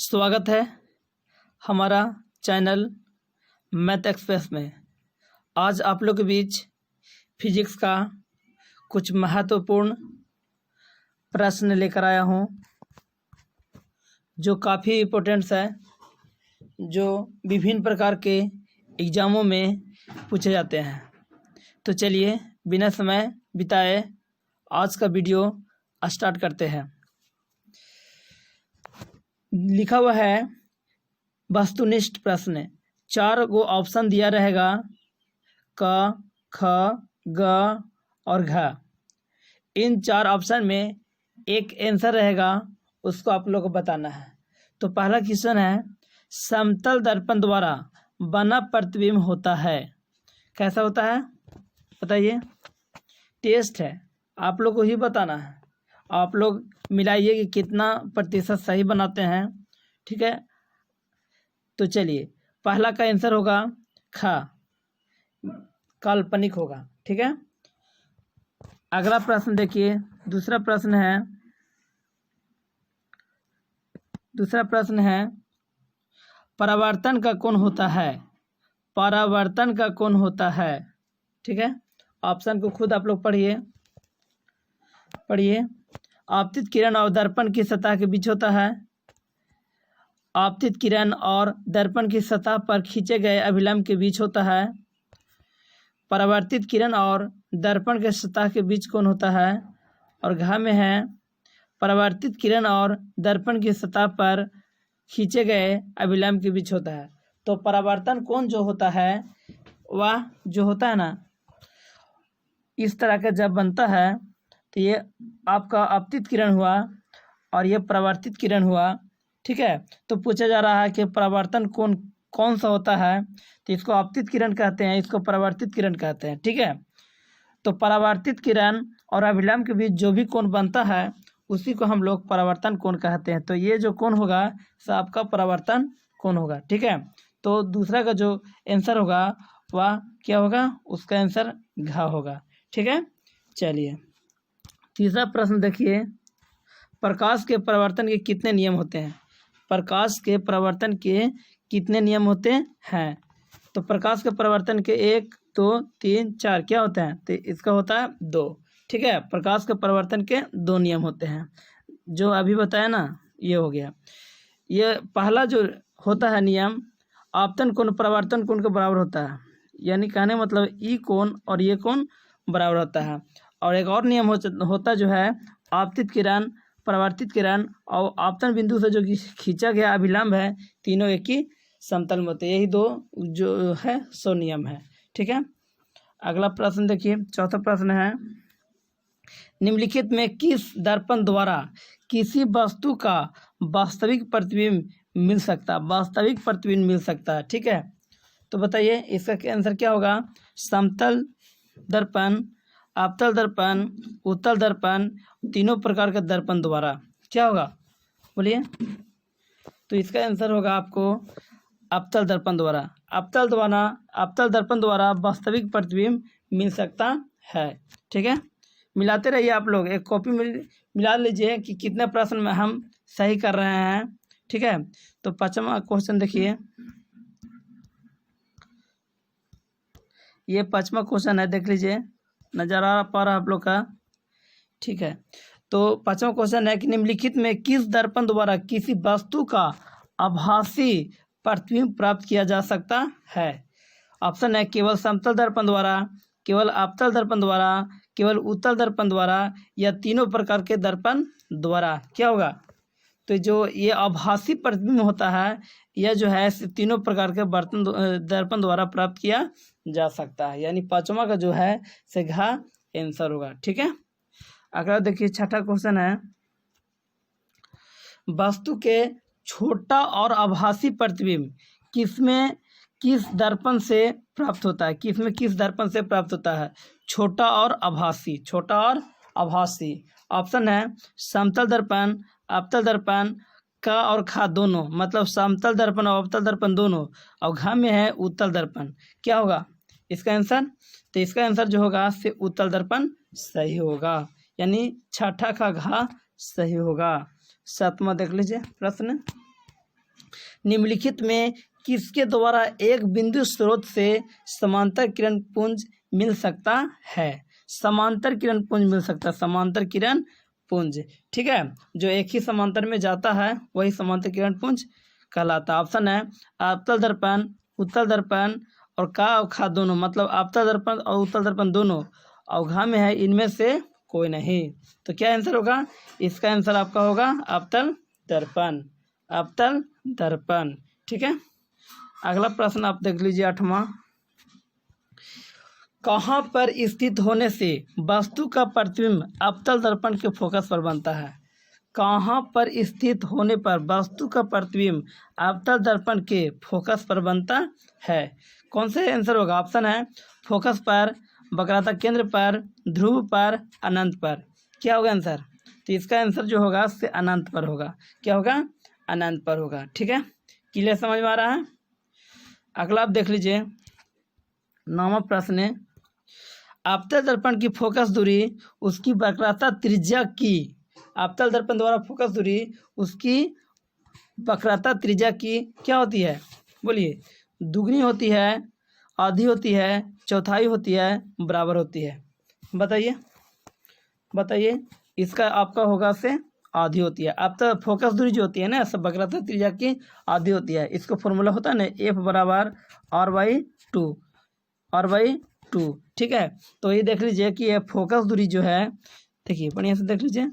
स्वागत है हमारा चैनल मैथ एक्सप्रेस में। आज आप लोग के बीच फिजिक्स का कुछ महत्वपूर्ण प्रश्न लेकर आया हूँ जो काफ़ी इम्पोर्टेंट्स है, जो विभिन्न प्रकार के एग्ज़ामों में पूछे जाते हैं। तो चलिए बिना समय बिताए आज का वीडियो स्टार्ट करते हैं। लिखा हुआ है वस्तुनिष्ठ प्रश्न। 4 गो ऑप्शन दिया रहेगा क, ख, ग और घ। इन 4 ऑप्शन में एक आंसर रहेगा, उसको आप लोग को बताना है। तो पहला क्वेश्चन है, समतल दर्पण द्वारा बना प्रतिबिंब होता है। कैसा होता है बताइए। टेस्ट है, आप लोग को ही बताना है। आप लोग मिलाइए कि कितना प्रतिशत सही बनाते हैं, ठीक है। तो चलिए पहला का आंसर होगा ख, काल्पनिक होगा, ठीक है। अगला प्रश्न देखिए, दूसरा प्रश्न है परावर्तन का कोण होता है। परावर्तन का कोण होता है, ठीक है। ऑप्शन को खुद आप लोग पढ़िए। आपतित किरण और दर्पण की सतह के बीच होता है। आपतित किरण और दर्पण की सतह पर खींचे गए अभिलंब के बीच होता है। परावर्तित किरण और दर्पण के सतह के बीच कोण होता है। और घ में है परावर्तित किरण और दर्पण की सतह पर खींचे गए अभिलंब के बीच होता है। तो परावर्तन कोण जो होता है वह जो होता है ना, इस तरह का जब बनता है तो ये आपका आपतित किरण हुआ और ये परावर्तित किरण हुआ, ठीक है। तो पूछा जा रहा है कि परावर्तन कोण कौन सा होता है, तो इसको आपतित किरण कहते हैं, इसको परावर्तित किरण कहते हैं, ठीक है। तो परावर्तित किरण और अभिलंब के बीच जो भी कोण बनता है उसी को हम लोग परावर्तन कोण कहते हैं। तो ये जो कोण होगा सब आपका परावर्तन कोण होगा, ठीक है। तो दूसरा का जो आंसर होगा वह क्या होगा, उसका आंसर घ होगा, ठीक है। चलिए तीसरा प्रश्न देखिए, प्रकाश के परावर्तन के कितने नियम होते हैं। प्रकाश के परावर्तन के कितने नियम होते हैं। तो प्रकाश के परावर्तन के 1, 2, 3, 4 क्या होते हैं, तो इसका होता है 2, ठीक है। प्रकाश के परावर्तन के 2 नियम होते हैं, जो अभी बताया ना, ये हो गया। ये पहला जो होता है नियम, आपतन कोण परावर्तन कोण के बराबर होता है, यानी कहने मतलब ई कोण और ये कोण बराबर होता है। और एक और नियम होता जो है, आपतित किरण, परावर्तित किरण और आपतन बिंदु से जो खींचा गया अभिलंब है, तीनों एक ही समतल में होते हैं। यही 2 जो है 100 नियम है, ठीक है। अगला प्रश्न देखिए, चौथा प्रश्न है, निम्नलिखित में किस दर्पण द्वारा किसी वस्तु का वास्तविक प्रतिबिंब मिल सकता है, ठीक है। तो बताइए इसका आंसर क्या होगा। समतल दर्पण, आपतल दर्पण, उत्तल दर्पण, तीनों प्रकार के दर्पण द्वारा क्या होगा बोलिए। तो इसका आंसर होगा आपको आपतल दर्पण द्वारा। आपतल दर्पण द्वारा वास्तविक प्रतिबिंब मिल सकता है, ठीक है। मिलाते रहिए आप लोग, एक कॉपी मिला लीजिए कि कितने प्रश्न में हम सही कर रहे हैं, ठीक है। तो 5वां क्वेश्चन देखिए, ये 5वां क्वेश्चन है, देख लीजिए, नजर आ पा रहा आप लोग का, ठीक है। तो 5वां क्वेश्चन है कि निम्नलिखित में किस दर्पण द्वारा किसी वस्तु का आभासी प्रतिबिंब प्राप्त किया जा सकता है। ऑप्शन है केवल समतल दर्पण द्वारा, केवल आपतल दर्पण द्वारा, केवल उत्तल दर्पण द्वारा या तीनों प्रकार के दर्पण द्वारा क्या होगा। तो जो ये आभासी प्रतिबिंब होता है, यह जो है तीनों प्रकार के दर्पण द्वारा प्राप्त किया जा सकता है, यानी 5वां का जो है से घ आंसर होगा, ठीक है। अगला देखिए, छठा क्वेश्चन है, वस्तु के छोटा और आभासी प्रतिबिंब किस दर्पण से प्राप्त होता है। छोटा और आभासी। ऑप्शन है समतल दर्पण, आपतल दर्पण, क और ख दोनों, मतलब समतल दर्पण और अवतल दर्पण दोनों, और घ में है उत्तल दर्पण। क्या होगा इसका आंसर। तो इसका आंसर जो होगा से उत्तल दर्पण सही होगा, यानी छठा का घ सही होगा। 7वां देख लीजिए प्रश्न, निम्नलिखित में किसके द्वारा एक बिंदु स्रोत से समांतर किरण पुंज मिल सकता है? समांतर किरण पुंज मिल सकता है, समांतर किरण पुंज। ठीक है, जो एक ही समांतर में जाता है वही समांतर किरण पुंज कहलाता है। ऑप्शन है अवतल दर्पण, उत्तल दर्पण और का अवखा दोनों, मतलब अवतल दर्पण और उत्तल दर्पण दोनों अवघा में है, इनमें से कोई नहीं। तो क्या आंसर होगा? इसका आंसर आपका होगा अवतल दर्पण, अवतल दर्पण। ठीक है, अगला प्रश्न आप देख लीजिए 8वां। कहाँ पर स्थित होने से वस्तु का प्रतिबिंब अवतल दर्पण के फोकस पर बनता है? कहाँ पर स्थित होने पर वस्तु का प्रतिबिंब अवतल दर्पण के फोकस पर बनता है? कौन सा आंसर होगा? ऑप्शन है फोकस पर, वक्रता केंद्र पर, ध्रुव पर, अनंत पर। क्या होगा आंसर? तो इसका आंसर जो होगा से अनंत पर होगा। क्या होगा? अनंत पर होगा। ठीक है, क्लियर समझ में आ रहा है? अगला आप देख लीजिए 9वां प्रश्न है, अवतल दर्पण की फोकस दूरी उसकी वक्रता त्रिज्या की, अवतल दर्पण द्वारा फोकस दूरी उसकी वक्रता त्रिज्या की क्या होती है? बोलिए, दुगनी होती है, आधी होती है, चौथाई होती है, बराबर होती है? बताइए बताइए। इसका आपका होगा से आधी होती है। अब तो फोकस दूरी जो होती है ना सब वक्रता त्रिज्या की आधी होती है। इसको फॉर्मूला होता है ना एफ बराबर r/2, r/2। ठीक है, तो ये देख लीजिए कि ये फोकस दूरी जो है, देखिए बढ़िया से देख लीजिए,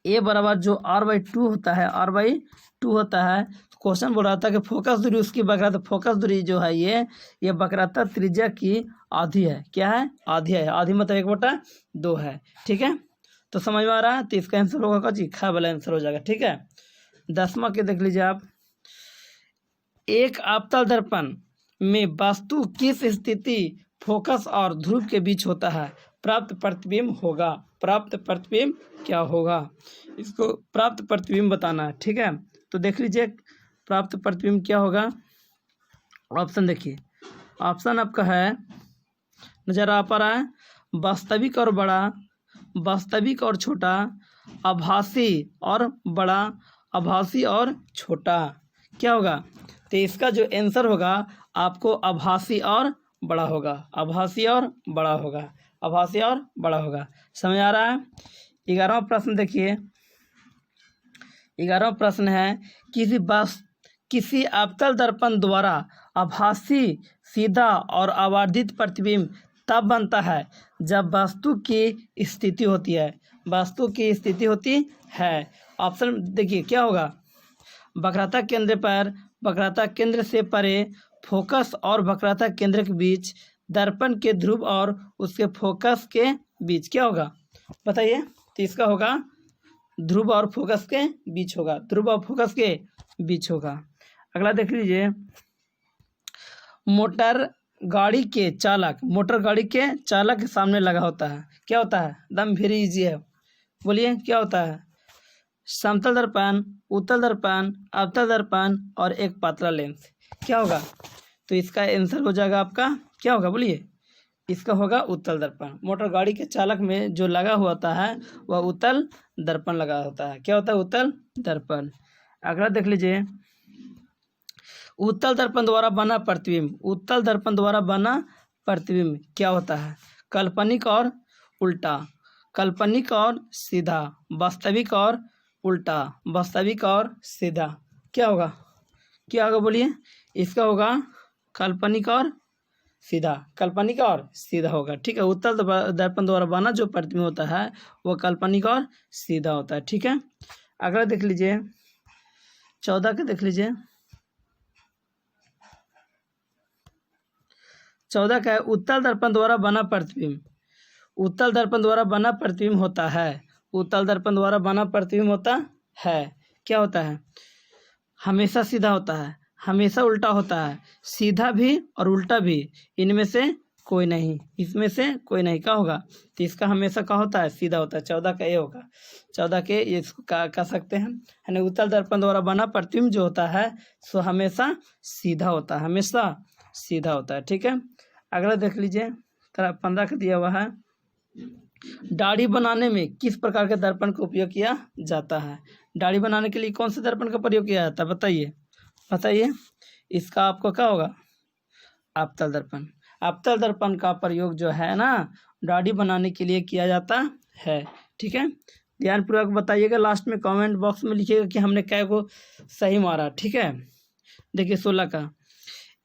ए बराबर जो r/2 होता है, r/2 होता है। क्वेश्चन बोल रहा था कि फोकस दूरी उसकी वक्रता, फोकस दूरी जो है ये वक्रता त्रिज्या की आधी है। क्या है? आधी है। आधी मतलब 1/2 है। ठीक है, तो समझ में आ रहा है? तो इसका आंसर होगा जी ख वाला आंसर हो जाएगा। ठीक है, 10वां के देख लीजिए आप, एक अवतल दर्पण में वस्तु किस स्थिति फोकस और ध्रुव के बीच होता है? प्राप्त प्रतिबिंब होगा। प्राप्त प्रतिबिंब क्या होगा? इसको प्राप्त प्रतिबिंब बताना है। ठीक है, तो देख लीजिए प्राप्त प्रतिबिंब क्या होगा। ऑप्शन देखिए, ऑप्शन आपका है, नजर आ पा रहा है, वास्तविक और बड़ा, वास्तविक और छोटा, आभासी और बड़ा, आभासी और छोटा। क्या होगा? तो इसका जो आंसर होगा आपको आभासी और बड़ा होगा, आभासी और बड़ा होगा, आभासी और बड़ा होगा। समझ आ रहा है? 11वां प्रश्न देखिए, 11वां प्रश्न है, किसी अवतल दर्पण द्वारा आभासी सीधा और आवर्धित प्रतिबिंब तब बनता है जब वस्तु की स्थिति होती है, वस्तु की स्थिति होती है। ऑप्शन देखिए क्या होगा, वक्रता केंद्र पर, वक्रता केंद्र से परे, फोकस और वक्रता केंद्र के बीच, दर्पण के ध्रुव और उसके फोकस के बीच। क्या होगा बताइए? तो इसका होगा ध्रुव और फोकस के बीच होगा, ध्रुव और फोकस के बीच होगा। अगला देख लीजिए, मोटर गाड़ी के चालक, मोटर गाड़ी के चालक के सामने लगा होता है। क्या होता है? एकदम वेरी इजी है। बोलिए क्या होता है? समतल दर्पण, उत्तल दर्पण, अवतल दर्पण और एक पतला लेंस। क्या होगा? तो इसका आंसर हो जाएगा आपका, क्या होगा बोलिए? इसका होगा उत्तल दर्पण। मोटर गाड़ी के चालक में जो लगा होता है वह उत्तल दर्पण लगा होता है। क्या होता है? उत्तल दर्पण। अगला देख लीजिए, उत्तल दर्पण द्वारा बना प्रतिबिंब, उत्तल दर्पण द्वारा बना प्रतिबिंब क्या होता है? काल्पनिक और उल्टा, काल्पनिक और सीधा, वास्तविक और उल्टा, वास्तविक और सीधा। क्या होगा? क्या होगा बोलिए? इसका होगा काल्पनिक और सीधा, काल्पनिक और सीधा होगा। ठीक है, उत्तल दर्पण द्वारा बना जो प्रतिबिंब होता है वो काल्पनिक और सीधा होता है। ठीक है, अगला देख लीजिए 14 के देख लीजिए, 14 का है, उत्तल दर्पण द्वारा बना प्रतिबिंब, उत्तल दर्पण द्वारा बना प्रतिबिंब होता है, उत्तल दर्पण द्वारा बना प्रतिबिंब होता है। क्या होता है? हमेशा सीधा होता है, हमेशा उल्टा होता है, सीधा भी और उल्टा भी, इनमें से कोई नहीं, इसमें से कोई नहीं। क्या होगा? तो इसका हमेशा क्या होता है? सीधा होता है। 14 का ये होगा, 14 के ये इसको कह सकते हैं, है ना। उत्तल दर्पण द्वारा बना प्रतिबिंब जो होता है सो हमेशा सीधा होता है, हमेशा सीधा होता है। ठीक है, अगला देख लीजिए 15 का दिया हुआ है, दाढ़ी बनाने में किस प्रकार के दर्पण का उपयोग किया जाता है? दाढ़ी बनाने के लिए कौन से दर्पण का प्रयोग किया जाता है? बताइए बताइए। इसका आपको क्या होगा? अवतल दर्पण। अवतल दर्पण का प्रयोग जो है ना दाढ़ी बनाने के लिए किया जाता है। ठीक है, ध्यानपूर्वक बताइएगा। लास्ट में कमेंट बॉक्स में लिखिएगा कि हमने कै को सही मारा। ठीक है, देखिए 16 का,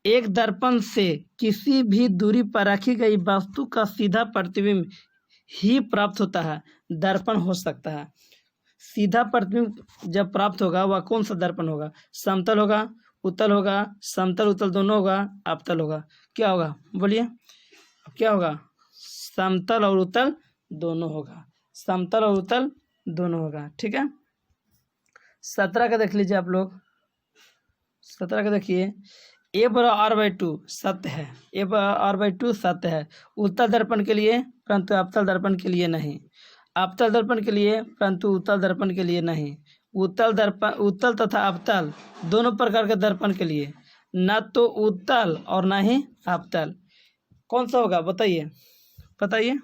एक दर्पण से किसी भी दूरी पर रखी गई वस्तु का सीधा प्रतिबिंब ही प्राप्त होता है। दर्पण हो सकता है, सीधा प्रतिबिंब जब प्राप्त होगा वह कौन सा दर्पण होगा? समतल होगा, उत्तल होगा, समतल उत्तल दोनों होगा, अवतल होगा। क्या होगा बोलिए, क्या होगा? समतल और उत्तल दोनों होगा, समतल और उत्तल दोनों होगा। ठीक है, 17 का देख लीजिए आप लोग। 17 का देखिए, A/R/2 सत्य है, A/R/2 सत्य है उत्तल दर्पण के लिए, परंतु अवतल दर्पण के लिए नहीं। अवतल दर्पण के लिए परंतु उत्तल दर्पण के लिए नहीं। उत्तल दर्पण, उत्तल तथा अवतल दोनों प्रकार के दर्पण के लिए, न तो उत्तल और न ही अवतल। कौन सा होगा बताइए बताइए?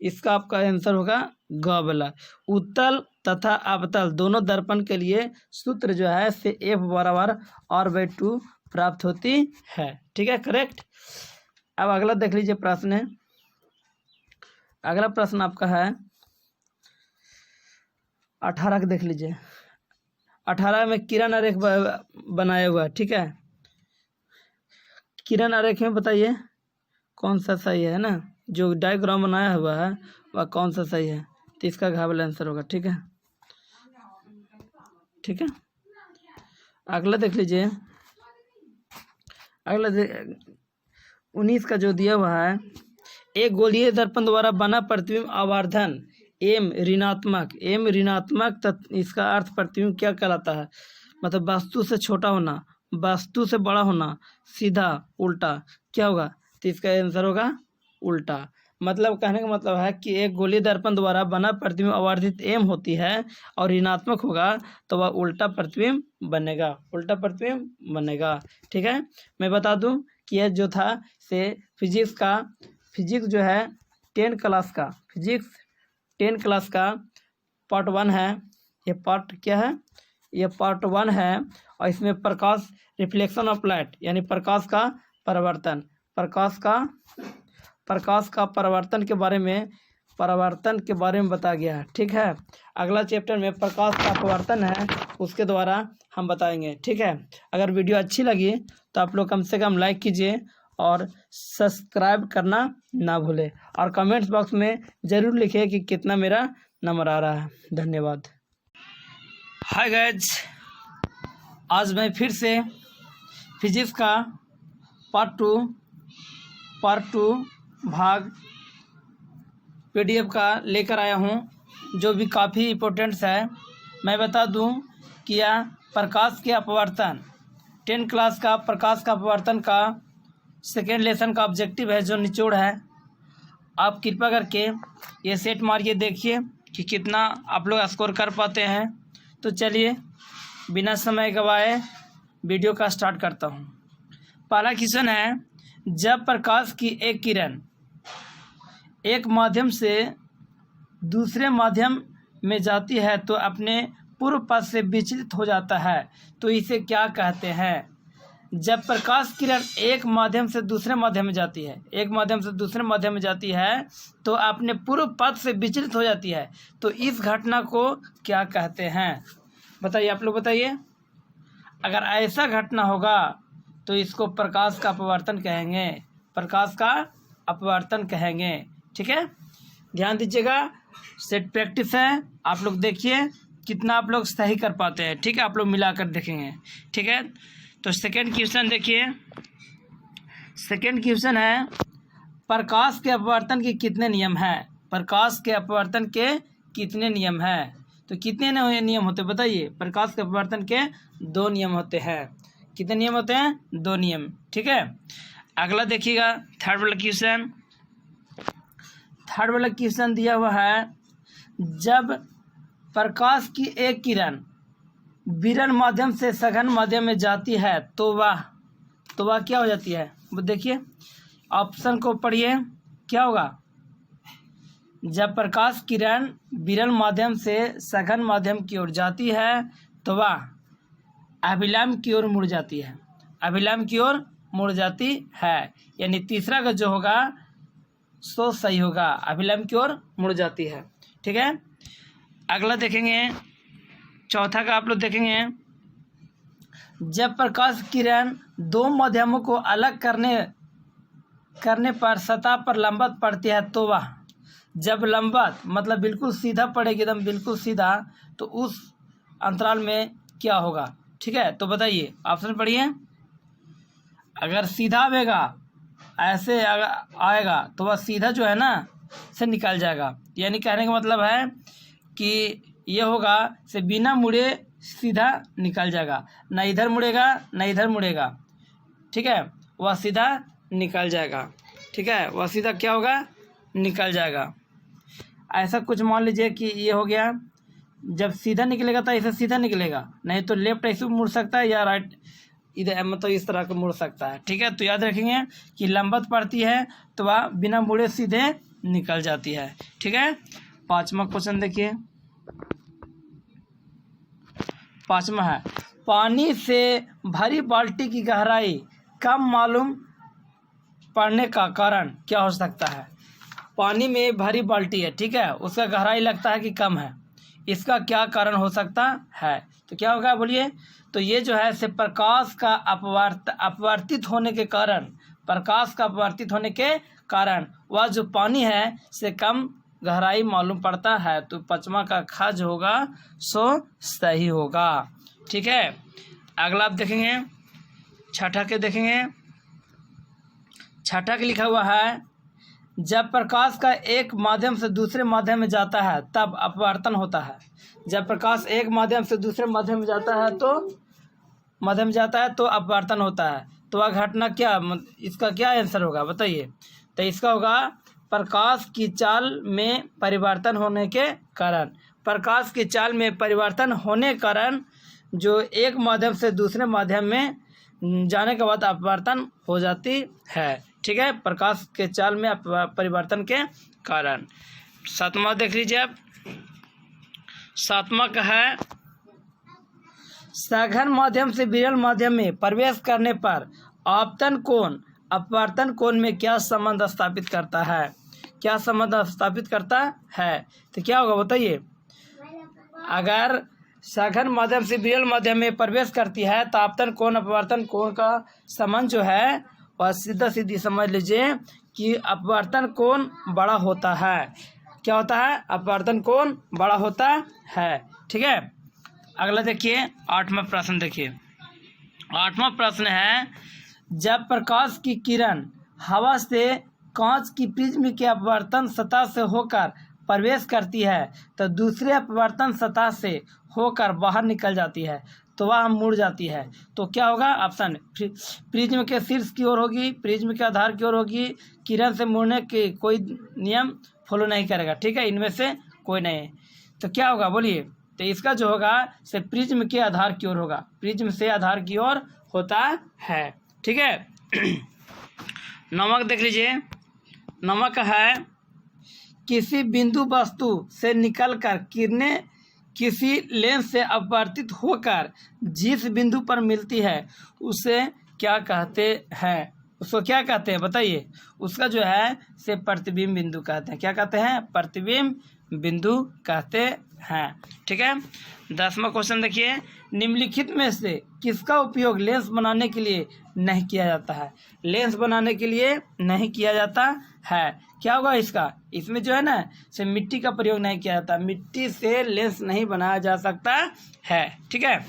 इसका आपका आंसर होगा ग वाला। उत्तल तथा अवतल दोनों दर्पण के लिए सूत्र जो है से F/R/2 प्राप्त होती है। ठीक है, करेक्ट। अब अगला देख लीजिए प्रश्न है। अगला प्रश्न आपका है 18 का देख लीजिए। 18 में किरण आरेख बनाया हुआ है। ठीक है, किरण आरेख में बताइए कौन सा सही है ना, जो डायग्राम बनाया हुआ है वह कौन सा सही है? तो इसका घ वाला आंसर होगा। ठीक है, ठीक है। अगला देख लीजिए, अगला 19 का जो दिया हुआ है, एक गोलीय दर्पण द्वारा बना प्रतिबिंब आवर्धन एम ऋणात्मक इसका अर्थ प्रतिबिंब क्या कहलाता है? मतलब वस्तु से छोटा होना, वस्तु से बड़ा होना, सीधा, उल्टा, क्या होगा? तो इसका आंसर होगा उल्टा। मतलब कहने का मतलब है कि एक गोलीय दर्पण द्वारा बना प्रतिबिंब आवर्धित एम होती है और ऋणात्मक होगा तो वह उल्टा प्रतिबिंब बनेगा, उल्टा प्रतिबिंब बनेगा। ठीक है, मैं बता दूं कि यह जो था से फिजिक्स जो है 10 क्लास का, फिजिक्स 10 क्लास का पार्ट 1 है। ये पार्ट क्या है? ये पार्ट 1 है और इसमें प्रकाश, रिफ्लेक्शन ऑफ लाइट यानी प्रकाश का परावर्तन, प्रकाश का परावर्तन के बारे में बताया गया है। ठीक है, अगला चैप्टर में प्रकाश का अपवर्तन है, उसके द्वारा हम बताएंगे। ठीक है, अगर वीडियो अच्छी लगी तो आप लोग कम से कम लाइक कीजिए और सब्सक्राइब करना ना भूलें और कमेंट्स बॉक्स में ज़रूर लिखिए कि कितना मेरा नंबर आ रहा है। धन्यवाद। हाय गाइज, आज मैं फिर से फिजिक्स का पार्ट टू भाग PDF का लेकर आया हूँ, जो भी काफ़ी इम्पोर्टेंट्स है। मैं बता दूँ कि यह प्रकाश के अपवर्तन 10 क्लास का प्रकाश का अपवर्तन का सेकेंड लेसन का ऑब्जेक्टिव है, जो निचोड़ है। आप कृपया करके ये सेट मारिए, देखिए कि कितना आप लोग स्कोर कर पाते हैं। तो चलिए बिना समय गवाए वीडियो का स्टार्ट करता हूँ। पहला क्वेश्चन है, जब प्रकाश की एक किरण एक माध्यम से दूसरे माध्यम में जाती है तो अपने पूर्व पथ से विचलित हो जाता है, तो इसे क्या कहते हैं? जब प्रकाश किरण एक माध्यम से दूसरे माध्यम में जाती है, एक माध्यम से दूसरे माध्यम में जाती है तो अपने पूर्व पथ से विचलित हो जाती है, तो इस घटना को क्या कहते हैं? बताइए, आप लोग बताइए। अगर ऐसा घटना होगा तो इसको प्रकाश का अपवर्तन कहेंगे, प्रकाश का अपवर्तन कहेंगे। ठीक है, ध्यान दीजिएगा, सेट प्रैक्टिस है। आप लोग देखिए कितना आप लोग सही कर पाते हैं। ठीक है, आप लोग मिलाकर देखेंगे। ठीक है, तो सेकंड क्वेश्चन देखिए। सेकंड क्वेश्चन है, प्रकाश के अपवर्तन के कितने नियम हैं? प्रकाश के अपवर्तन के कितने नियम हैं? तो कितने नियम होते हैं बताइए? प्रकाश के अपवर्तन के 2 नियम होते हैं। कितने नियम होते हैं? 2 नियम। ठीक है, अगला देखिएगा थर्ड वाला क्वेश्चन दिया हुआ है, जब प्रकाश की एक किरण विरल माध्यम से सघन माध्यम में जाती है तो वह क्या हो जाती है? वो देखिए, ऑप्शन को पढ़िए, क्या होगा? जब प्रकाश किरण विरल माध्यम से सघन माध्यम की ओर जाती है तो वह अभिलंब की ओर मुड़ जाती है, अभिलंब की ओर मुड़ जाती है। यानी तीसरा का जो होगा सो सही होगा, अभिलंब की ओर मुड़ जाती है। ठीक है, अगला देखेंगे, चौथा का आप लोग देखेंगे, जब प्रकाश किरण दो माध्यमों को अलग करने पर सतह पर लंबवत पड़ती है तो वह, जब लंबवत मतलब बिल्कुल सीधा पड़ेगी, एकदम बिल्कुल सीधा, तो उस अंतराल में क्या होगा। ठीक है, तो बताइए, ऑप्शन पढ़िए। अगर सीधा आएगा, ऐसे आएगा तो वह सीधा जो है ना से निकल जाएगा। यानी कहने का मतलब है कि ये होगा से बिना मुड़े सीधा निकल जाएगा, ना इधर मुड़ेगा ना इधर मुड़ेगा। ठीक है, वह सीधा निकल जाएगा। ठीक है, वह सीधा क्या होगा, निकल जाएगा। ऐसा कुछ मान लीजिए कि ये हो गया, जब सीधा निकलेगा तो ऐसे सीधा निकलेगा, नहीं तो लेफ्ट ऐसे मुड़ सकता है या राइट इधर मतलब इस तरह का मुड़ सकता है। ठीक है, तो याद रखेंगे कि लंबवत पड़ती है तो वह बिना मुड़े सीधे निकल जाती है। ठीक है, पांचवा क्वेश्चन देखिए, पांचवा है, पानी से भरी बाल्टी की गहराई कम मालूम पड़ने का कारण क्या हो सकता है। पानी में भरी बाल्टी है, ठीक है, उसका गहराई लगता है कि कम है, इसका क्या कारण हो सकता है। तो क्या होगा बोलिए। तो ये जो है से प्रकाश का अपवर्तित होने के कारण, प्रकाश का अपवर्तित होने के कारण वह जो पानी है से कम गहराई मालूम पड़ता है। तो पांचवा का ख जो होगा सो सही होगा। ठीक है, अगला आप देखेंगे, छठा के देखेंगे, छठा के लिखा हुआ है, जब प्रकाश का एक माध्यम से दूसरे माध्यम में जाता है तब अपवर्तन होता है। जब प्रकाश एक माध्यम से दूसरे माध्यम में जाता है तो अपवर्तन होता है। तो वह घटना क्या, इसका क्या आंसर होगा बताइए। तो इसका होगा प्रकाश की चाल में परिवर्तन होने के कारण, प्रकाश की चाल में परिवर्तन होने के कारण जो एक माध्यम से दूसरे माध्यम में जाने के बाद अपवर्तन हो जाती है। ठीक है, प्रकाश के चाल में परिवर्तन के कारण। सातवां देख लीजिए आप, सातवां का है, सघन माध्यम से विरल माध्यम में प्रवेश करने पर आपतन कोण अपवर्तन कोण में क्या संबंध स्थापित करता है, क्या संबंध स्थापित करता है। तो क्या होगा बताइए। अगर सघन माध्यम से विरल माध्यम में प्रवेश करती है तो आपतन कोण अपवर्तन कोण का संबंध जो है वह सीधा सीधी समझ लीजिए कि अपवर्तन कोण बड़ा होता है। क्या होता है, अपवर्तन कोण बड़ा होता है। ठीक है, अगला देखिए, आठवां प्रश्न देखिए। आठवां प्रश्न है, जब प्रकाश की किरण हवा से कांच की प्रिज्म के अपवर्तन सतह से होकर प्रवेश करती है तो दूसरे अपवर्तन सतह से होकर बाहर निकल जाती है तो वह मुड़ जाती है। तो क्या होगा ऑप्शन, प्रिज्म के शीर्ष की ओर होगी, प्रिज्म के आधार की ओर होगी, किरण से मुड़ने के कोई नियम फॉलो नहीं करेगा। ठीक है, इनमें से कोई नहीं। तो क्या होगा बोलिए। तो इसका जो होगा से प्रिज्म के आधार की ओर होगा, प्रिज्म से आधार की ओर होता है। ठीक है, नमक देख लीजिए, नमक है, किसी बिंदु वस्तु से निकलकर किरणें किसी लेंस से अपवर्तित होकर जिस बिंदु पर मिलती है उसे क्या कहते हैं, उसको क्या कहते हैं बताइए। उसका जो है से प्रतिबिंब बिंदु कहते हैं। क्या कहते हैं, प्रतिबिंब बिंदु कहते हैं। ठीक है, 10वां क्वेश्चन देखिए, निम्नलिखित में से किसका उपयोग लेंस बनाने के लिए नहीं किया जाता है। लेंस बनाने के लिए नहीं किया जाता है। क्या होगा इसका, इसमें जो है ना से मिट्टी का प्रयोग नहीं किया जाता, मिट्टी से लेंस नहीं बनाया जा सकता है। ठीक है,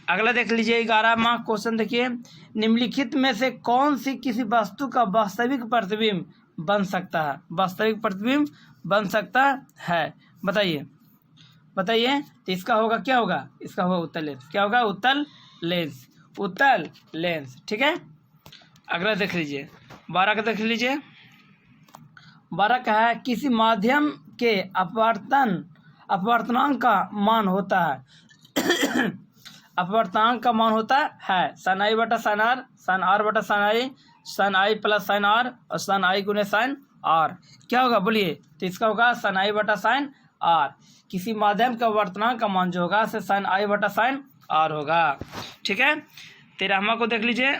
अगला देख लीजिए, 11वां क्वेश्चन देखिए, निम्नलिखित में से कौन सी किसी वस्तु का वास्तविक प्रतिबिंब बन सकता है, वास्तविक प्रतिबिंब बन सकता है बताइए, बताइए। तो इसका होगा क्या होगा, इसका होगा उत्तल लेंस। क्या होगा, उत्तल लेंस, उत्तल लेंस। ठीक है, अगला देख लीजिए, 12 का देख लीजिए, 12 का है, किसी माध्यम के अपवर्तनांक का मान होता है अपवर्तनांक का मान होता है साइन आई बटा साइन आर, साइन आर बटा sine i, sine i plus sine r और साइन आई गुने साइन आर। क्या होगा बोलिए? तो इसका होगा साइन आई बटा साइन आर। किसी माध्यम का वर्तनांक का मान जो होगा से साइन आई बटा साइन आर होगा। ठीक है, 13वां को देख लीजिए।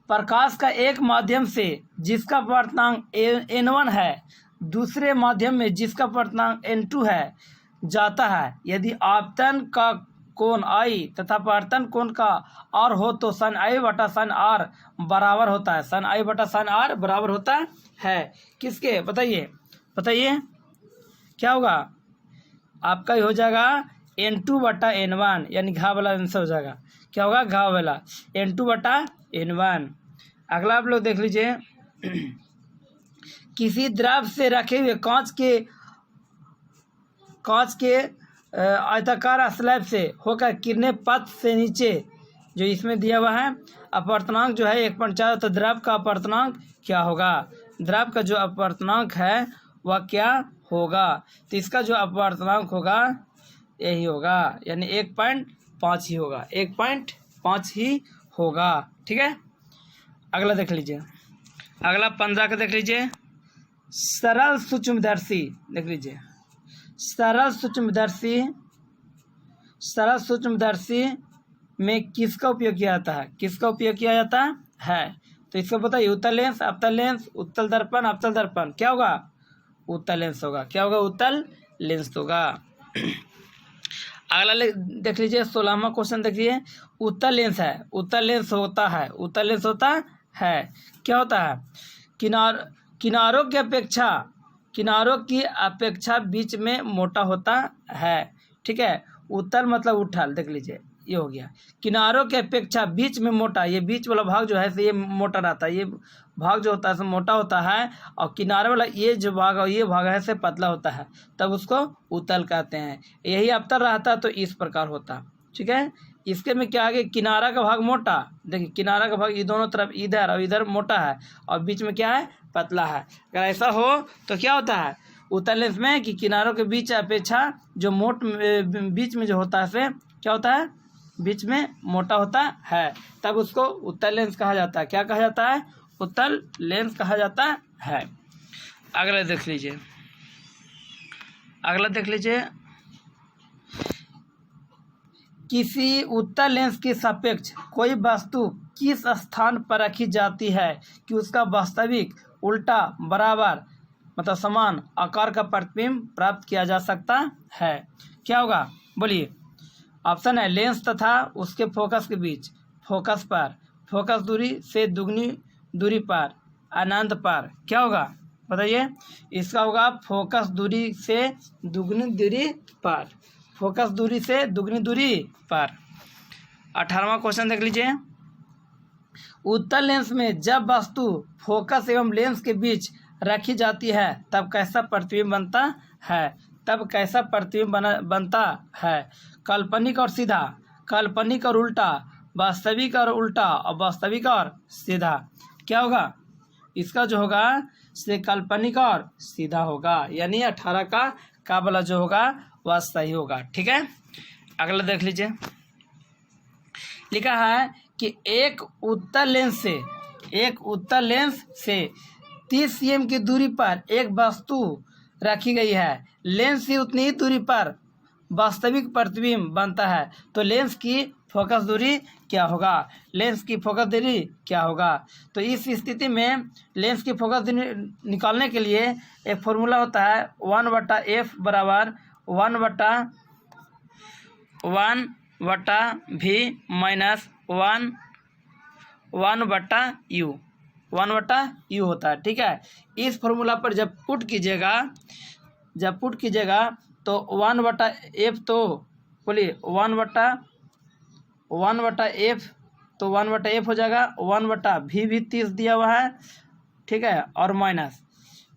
प्रकाश का एक माध्यम से जिसका वर्तनांक n1 है दूसरे माध्यम में जिसका वर्तनांक n2 है जाता है, यदि आपतन का कोण I तथा अपवर्तन कोण का R हो तो साइन आई बटा साइन आर बराबर होता है। साइन आई बटा साइन आर बराबर होता है किसके? बताइए बताइए क्या होगा? आपका ही हो जाएगा n2 बटा n1, यानी घा वाला आंसर हो जाएगा। क्या होगा? घा वाला n2 बटा n1। अगला आप लोग देख लीजिए। किसी द्रव से रखे हुए कांच के आयताकार स्लैब से होकर किरणें पथ से नीचे जो इसमें दिया हुआ है अपवर्तनांक जो है 1.4, तो द्रव का अपवर्तनांक क्या होगा? द्रव का जो अपवर्तनांक है वह क्या होगा? तो इसका जो अपवर्तनांक होगा यही होगा, यानी 1.5 ही होगा, 1.5 ही होगा। ठीक है, अगला देख लीजिए। अगला 15 का देख लीजिए। सरल सूक्ष्मदर्शी देख लीजिए। सरल सूक्ष्मदर्शी में किसका उपयोग किया जाता है? किसका उपयोग किया जाता है? तो इसको बताइए। उत्तल लेंस, अवतल लेंस, उत्तल दर्पण, अवतल दर्पण। क्या होगा? उत्तल लेंस होगा। क्या होगा? उत्तल लेंस होगा। अगला देख लीजिए। 16वां क्वेश्चन देखिए। उत्तल लेंस है, उत्तल लेंस होता है, उत्तल लेंस होता है। क्या होता है? किनारों की अपेक्षा बीच में मोटा होता है। ठीक है, उत्तल मतलब उठल, देख लीजिए ये हो गया। किनारों की अपेक्षा बीच में मोटा, ये बीच वाला भाग जो है ये मोटा रहता है, ये भाग जो होता है मोटा होता है, और किनारे वाला ये जो भाग है ये भाग है से पतला होता है, तब उसको उत्तल कहते हैं। यही अवतल रहता तो इस प्रकार होता। ठीक है, इसके में क्या आगे किनारा का भाग मोटा, देखिए किनारा का भाग ये दोनों तरफ इधर और इधर मोटा है और बीच में क्या है? पतला है। अगर ऐसा हो तो क्या होता है उत्तल लेंस में कि किनारों के बीच अपेक्षा जो बीच में जो होता है से क्या होता है? बीच में मोटा होता है, तब उसको उत्तल लेंस कहा जाता है। क्या कहा जाता है? उत्तल लेंस कहा जाता है। अगला देख लीजिए। अगला देख लीजिए। किसी उत्तल लेंस के सापेक्ष कोई वस्तु किस स्थान पर रखी जाती है कि उसका वास्तविक उल्टा बराबर मतलब समान आकार का प्रतिबिंब प्राप्त किया जा सकता है? क्या होगा बोलिए? ऑप्शन है लेंस तथा उसके फोकस के बीच, फोकस पर, फोकस दूरी से दुगनी दूरी पर, अनंत पर। क्या होगा बताइए? इसका होगा फोकस दूरी से दुगनी दूरी पर, फोकस दूरी से दुगनी दूरी पर। 18वां क्वेश्चन देख लीजिए। उत्तल लेंस में जब वस्तु फोकस एवं लेंस के बीच रखी जाती है तब कैसा प्रतिबिंब बनता है? तब कैसा प्रतिबिंब बनता है? काल्पनिक और सीधा, काल्पनिक और उल्टा, वास्तविक और उल्टा, और वास्तविक और सीधा। क्या होगा? इसका जो होगा से काल्पनिक और सीधा होगा, यानी 18 का वाला जो होगा वह सही होगा। ठीक है, अगला देख लीजिए। लिखा है कि एक उत्तल लेंस से 30 cm की दूरी पर एक वस्तु रखी गई है। लेंस से उतनी ही दूरी पर वास्तविक प्रतिबिंब बनता है, तो लेंस की फोकस दूरी क्या होगा? लेंस की फोकस दूरी क्या होगा? तो इस स्थिति में लेंस की फोकस दूरी निकालने के लिए एक फॉर्मूला होता है 1/f बराबर 1/v माइनस 1/u, 1/u होता है। ठीक है, इस फॉर्मूला पर जब पुट कीजिएगा तो 1/f, तो बोलिए 1/f, तो 1/f हो जाएगा। 1/v भी 30 दिया हुआ है। ठीक है, और माइनस,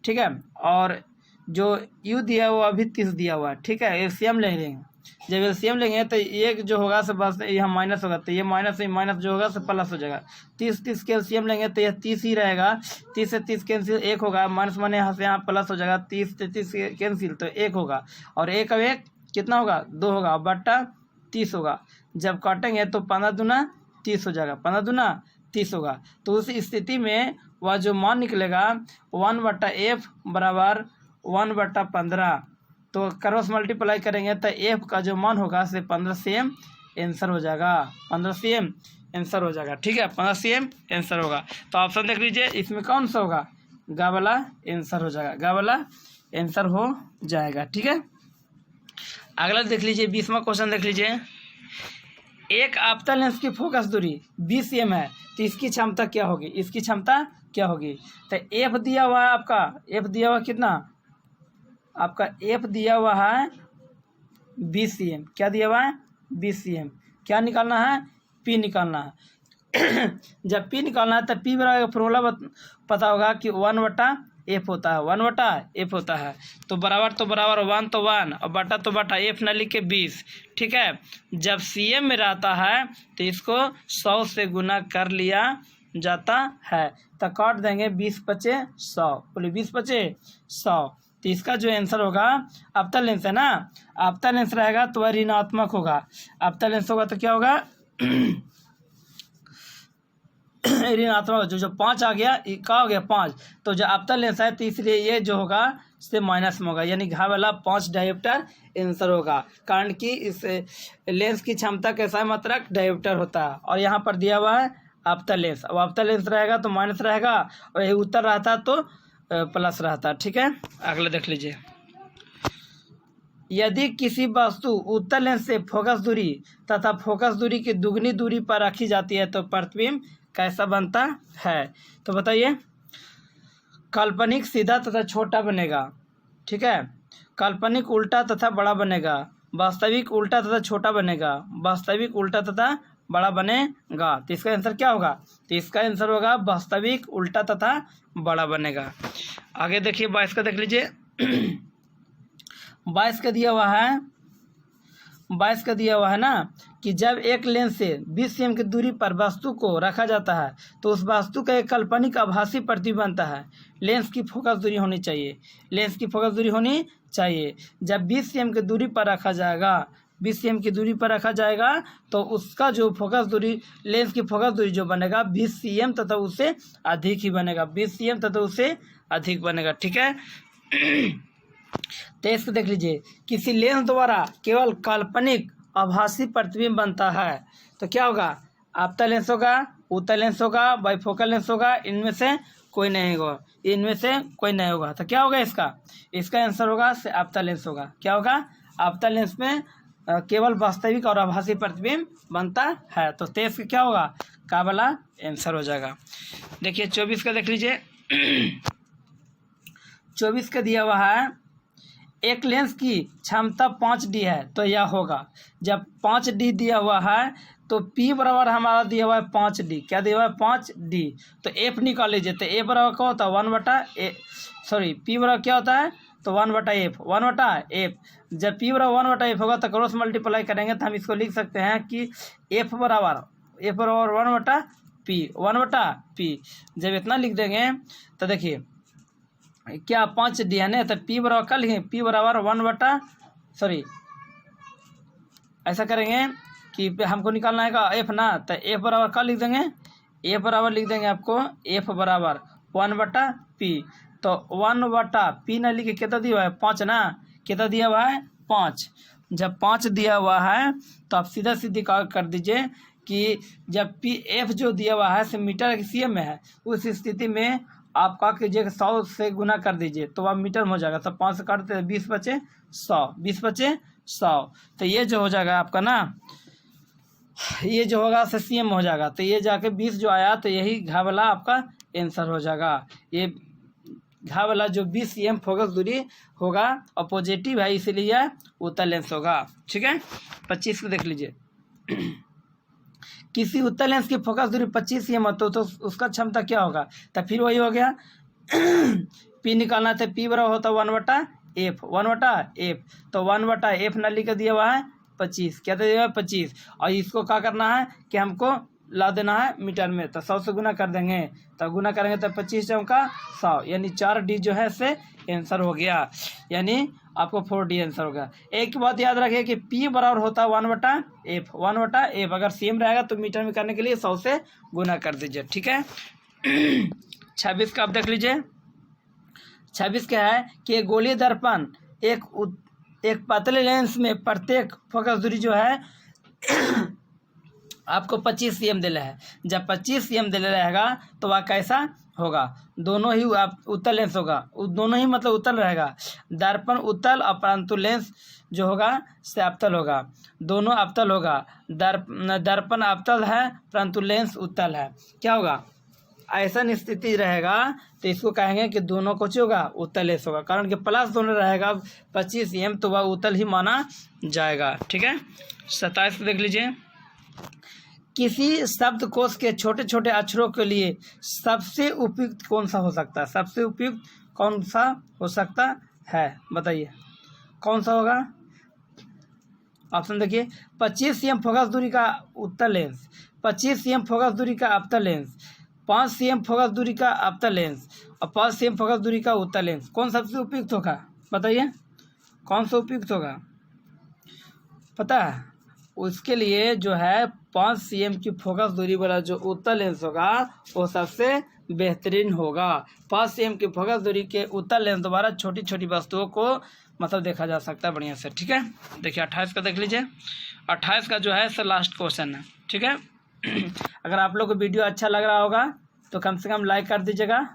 ठीक है, और जो u दिया हुआ भी 30 दिया हुआ है। ठीक है, एलसीएम ले लेंगे। जब एलसीएम लेंगे तो एक जो होगा से बस यहाँ माइनस होगा, तो ये माइनस जो होगा से प्लस हो जाएगा। 30 के एलसीएम लेंगे तो यह 30 ही रहेगा। 30 से 30 कैंसिल, 1 होगा, माइनस माने यहाँ से यहाँ प्लस हो जाएगा। 30 से 30 कैंसिल तो 1 होगा, और 1 अब 1 कितना होगा? 2 होगा, बट्टा 30 होगा। जब काटेंगे तो 15 दूना 30 हो जाएगा, 15 दूना 30 होगा। तो उस स्थिति में वह जो मान निकलेगा 1/f बराबर 1/15। तो क्रॉस मल्टीप्लाई करेंगे तो f का जो मान होगा से 15 cm आंसर हो जाएगा। 15 cm आंसर हो जाएगा। ठीक है, 15 cm आंसर होगा। तो ऑप्शन देख लीजिए, इसमें कौन सा होगा? गा वाला आंसर हो जाएगा। गा वाला आंसर हो जाएगा। ठीक है, अगला देख लीजिए, 20वां क्वेश्चन देख लीजिए। एक आपतन लेंस की फोकस दूरी 20 cm है, तो इसकी क्षमता क्या होगी? इसकी क्षमता क्या होगी? तो एफ दिया हुआ है आपका, एफ दिया हुआ कितना? आपका एफ दिया हुआ है 20 cm। क्या दिया हुआ है? 20 cm। क्या निकालना है? पी निकालना है। जब पी निकालना है तब पी बराबर फॉर्मूला पता होगा कि 1/f होता है, 1/f होता है। तो बराबर 1 तो 1 और बटा f न लिख के 20। ठीक है, जब cm में रहता है तो इसको 100 से गुना कर लिया जाता है। तो काट देंगे 20×5 100, बोले 20×5 100। तो इसका जो आंसर होगा, आपतन लेंस है ना, आपतन लेंस रहेगा तो वह ऋणात्मक होगा। आपतन लेंस होगा तो क्या होगा? ऋणात्मक। जो 5 आ गया, क्या हो गया? 5। तो जो आपतन लेंस है तो इसलिए ये जो होगा से माइनस में होगा, यानी घा वाला 5 डायोप्टर आंसर होगा। कारण कि इस लेंस की क्षमता कैसा है? मात्रक डायोप्टर होता है। और यहाँ पर दिया हुआ है आपतन लेंस। अब आपतन लेंस रहेगा तो माइनस रहेगा, और यही उत्तर रहता तो प्लस रहता। ठीक है, अगला देख लीजिए। यदि किसी वस्तु उत्तल लेंस से फोकस दूरी तथा फोकस दूरी की दुगनी दूरी पर रखी जाती है तो प्रतिबिंब कैसा बनता है? तो बताइए। काल्पनिक सीधा तथा छोटा बनेगा। ठीक है, काल्पनिक उल्टा तथा बड़ा बनेगा। वास्तविक उल्टा तथा छोटा बनेगा। वास्तविक उल्टा तथा बड़ा बनेगा। तो इसका आंसर क्या होगा? तो इसका आंसर होगा वास्तविक उल्टा तथा बड़ा बनेगा। आगे देखिए, 22 का देख लीजिए। 22 का दिया हुआ है, 22 का दिया हुआ है ना कि जब एक लेंस से 20 cm की दूरी पर वस्तु को रखा जाता है तो उस वस्तु का एक काल्पनिक आभासी प्रतिबिंब बनता है। लेंस की फोकस दूरी होनी चाहिए, लेंस की फोकस दूरी होनी चाहिए। जब 20 cm की दूरी पर रखा जाएगा, 20 cm की दूरी पर रखा जाएगा तो उसका जो फोकस दूरी, लेंस की फोकस दूरी जो बनेगा 20 cm तथा उससे अधिक ही बनेगा, 20 cm तथा उससे अधिक बनेगा। ठीक है, 23 को देख लीजिए। किसी लेंस द्वारा केवल काल्पनिक आभासी प्रतिबिंब बनता है तो क्या होगा? आपतन लेंस होगा, उत्तल लेंस होगा, बाइफोकल लेंस होगा, इनमें से कोई नहीं होगा, इनमें से कोई नहीं होगा। तो क्या होगा इसका? इसका आंसर होगा से आपतन लेंस होगा। क्या होगा? आपतन लेंस में केवल वास्तविक और आभासी प्रतिबिंब बनता है। तो 23 का क्या होगा? का वाला आंसर हो जाएगा। देखिए 24 का देख लीजिए। 24 का दिया हुआ है, एक लेंस की क्षमता 5D है तो यह होगा। जब 5D दिया हुआ है तो P बराबर हमारा दिया हुआ है 5D। क्या दिया हुआ है? 5D। तो F निकाल लीजिए। तो F बराबर क्या होता है? 1/A, P बराबर क्या होता है? तो 1/F, 1/F। जब P बराबर 1/F होगा तो क्रॉस मल्टीप्लाई करेंगे तो हम इसको लिख सकते हैं कि F बराबर 1/P, 1/P। जब इतना लिख देंगे तो देखिए क्या 5D है ना, तो P बराबर क्या लिखेंगे? P बराबर 1/, ऐसा करेंगे कि हमको निकालना है F ना, तो F बराबर क्या लिख देंगे? F बराबर लिख देंगे आपको F बराबर 1/P। तो 1/P ना लिखे कितना दिया हुआ है? 5 ना। कितना दिया हुआ है? 5। जब 5 दिया हुआ है तो आप सीधा सीधी कर दीजिए कि जब F जो दिया हुआ है से मीटर cm में है, उस स्थिति में आप क्या कीजिएगा? 100 से गुना कर दीजिए तो वह मीटर में हो जाएगा। तो 5 से काटते 20 बचे 100, 20 बचे 100। तो ये जो हो जाएगा आपका ना, ये जो होगा से cm हो जाएगा। तो ये जाके 20 जो आया तो यही घा वाला आपका आंसर हो जाएगा। ये घा वाला जो 20 cm फोकस दूरी होगा और पॉजिटिव है इसीलिए उत्तल लेंस होगा। ठीक है, 25 को देख लीजिए। किसी उत्तल लेंस की फोकस दूरी 25 cm हो तो उसका क्षमता क्या होगा? तो फिर वही हो गया। P निकालना था, P बराबर होता 1/F, 1/F। तो 1/F ना लिख दिया हुआ है 25। क्या दिया हुआ है? 25। और इसको क्या करना है कि हमको ला देना है मीटर में, तो 100 से गुना कर देंगे, तो गुना करेंगे तो 25 चौका 100, यानी 4D जो है इससे आंसर हो गया, यानी आपको 4D आंसर होगा। एक बात याद रखिए कि P बराबर होता है 1/F, 1/F। अगर सेम रहेगा तो मीटर में करने के लिए 100 से गुना कर दीजिए, ठीक है। 26 का आप देख लीजिए। 26 क्या है कि गोलीय दर्पण एक पतले लेंस में प्रत्येक फोकस दूरी जो है आपको 25 cm दिला है। जब 25 cm दिला रहेगा तो वह कैसा होगा, दोनों ही आप उत्तल लेंस होगा, दोनों ही मतलब उत्तल रहेगा। दर्पण उत्तल और परंतु लेंस जो होगा से अवतल होगा, दोनों अवतल होगा। दर्पण अवतल है परंतु लेंस उत्तल है, क्या होगा, ऐसा स्थिति रहेगा तो इसको कहेंगे कि दोनों कुछ होगा उत्तल लेंस होगा, कारण कि प्लस दोनों रहेगा 25 cm तो वह उत्तल ही माना जाएगा, ठीक है। 27 को देख लीजिए। किसी शब्दकोश के छोटे छोटे अक्षरों के लिए सबसे उपयुक्त कौन सा हो सकता है, सबसे उपयुक्त कौन सा हो सकता है, बताइए कौन सा होगा। ऑप्शन देखिए, 25 cm फोकस दूरी का उत्तल लेंस, 25 cm फोकस दूरी का अवतल लेंस, 5 cm फोकस दूरी का अवतल लेंस और 5 cm फोकस दूरी का उत्तल लेंस, कौन सबसे उपयुक्त होगा, बताइए कौन सा उपयुक्त होगा, पता है। उसके लिए जो है 5 cm की फोकस दूरी वाला जो उत्तल लेंस होगा वो सबसे बेहतरीन होगा। 5 cm की फोकस दूरी के उत्तल लेंस द्वारा छोटी छोटी वस्तुओं को मतलब देखा जा सकता है बढ़िया से, ठीक है। देखिए 28 का देख लीजिए। 28 का जो है सर लास्ट क्वेश्चन है, ठीक है। अगर आप लोग को वीडियो अच्छा लग रहा होगा तो कम से कम लाइक कर दीजिएगा,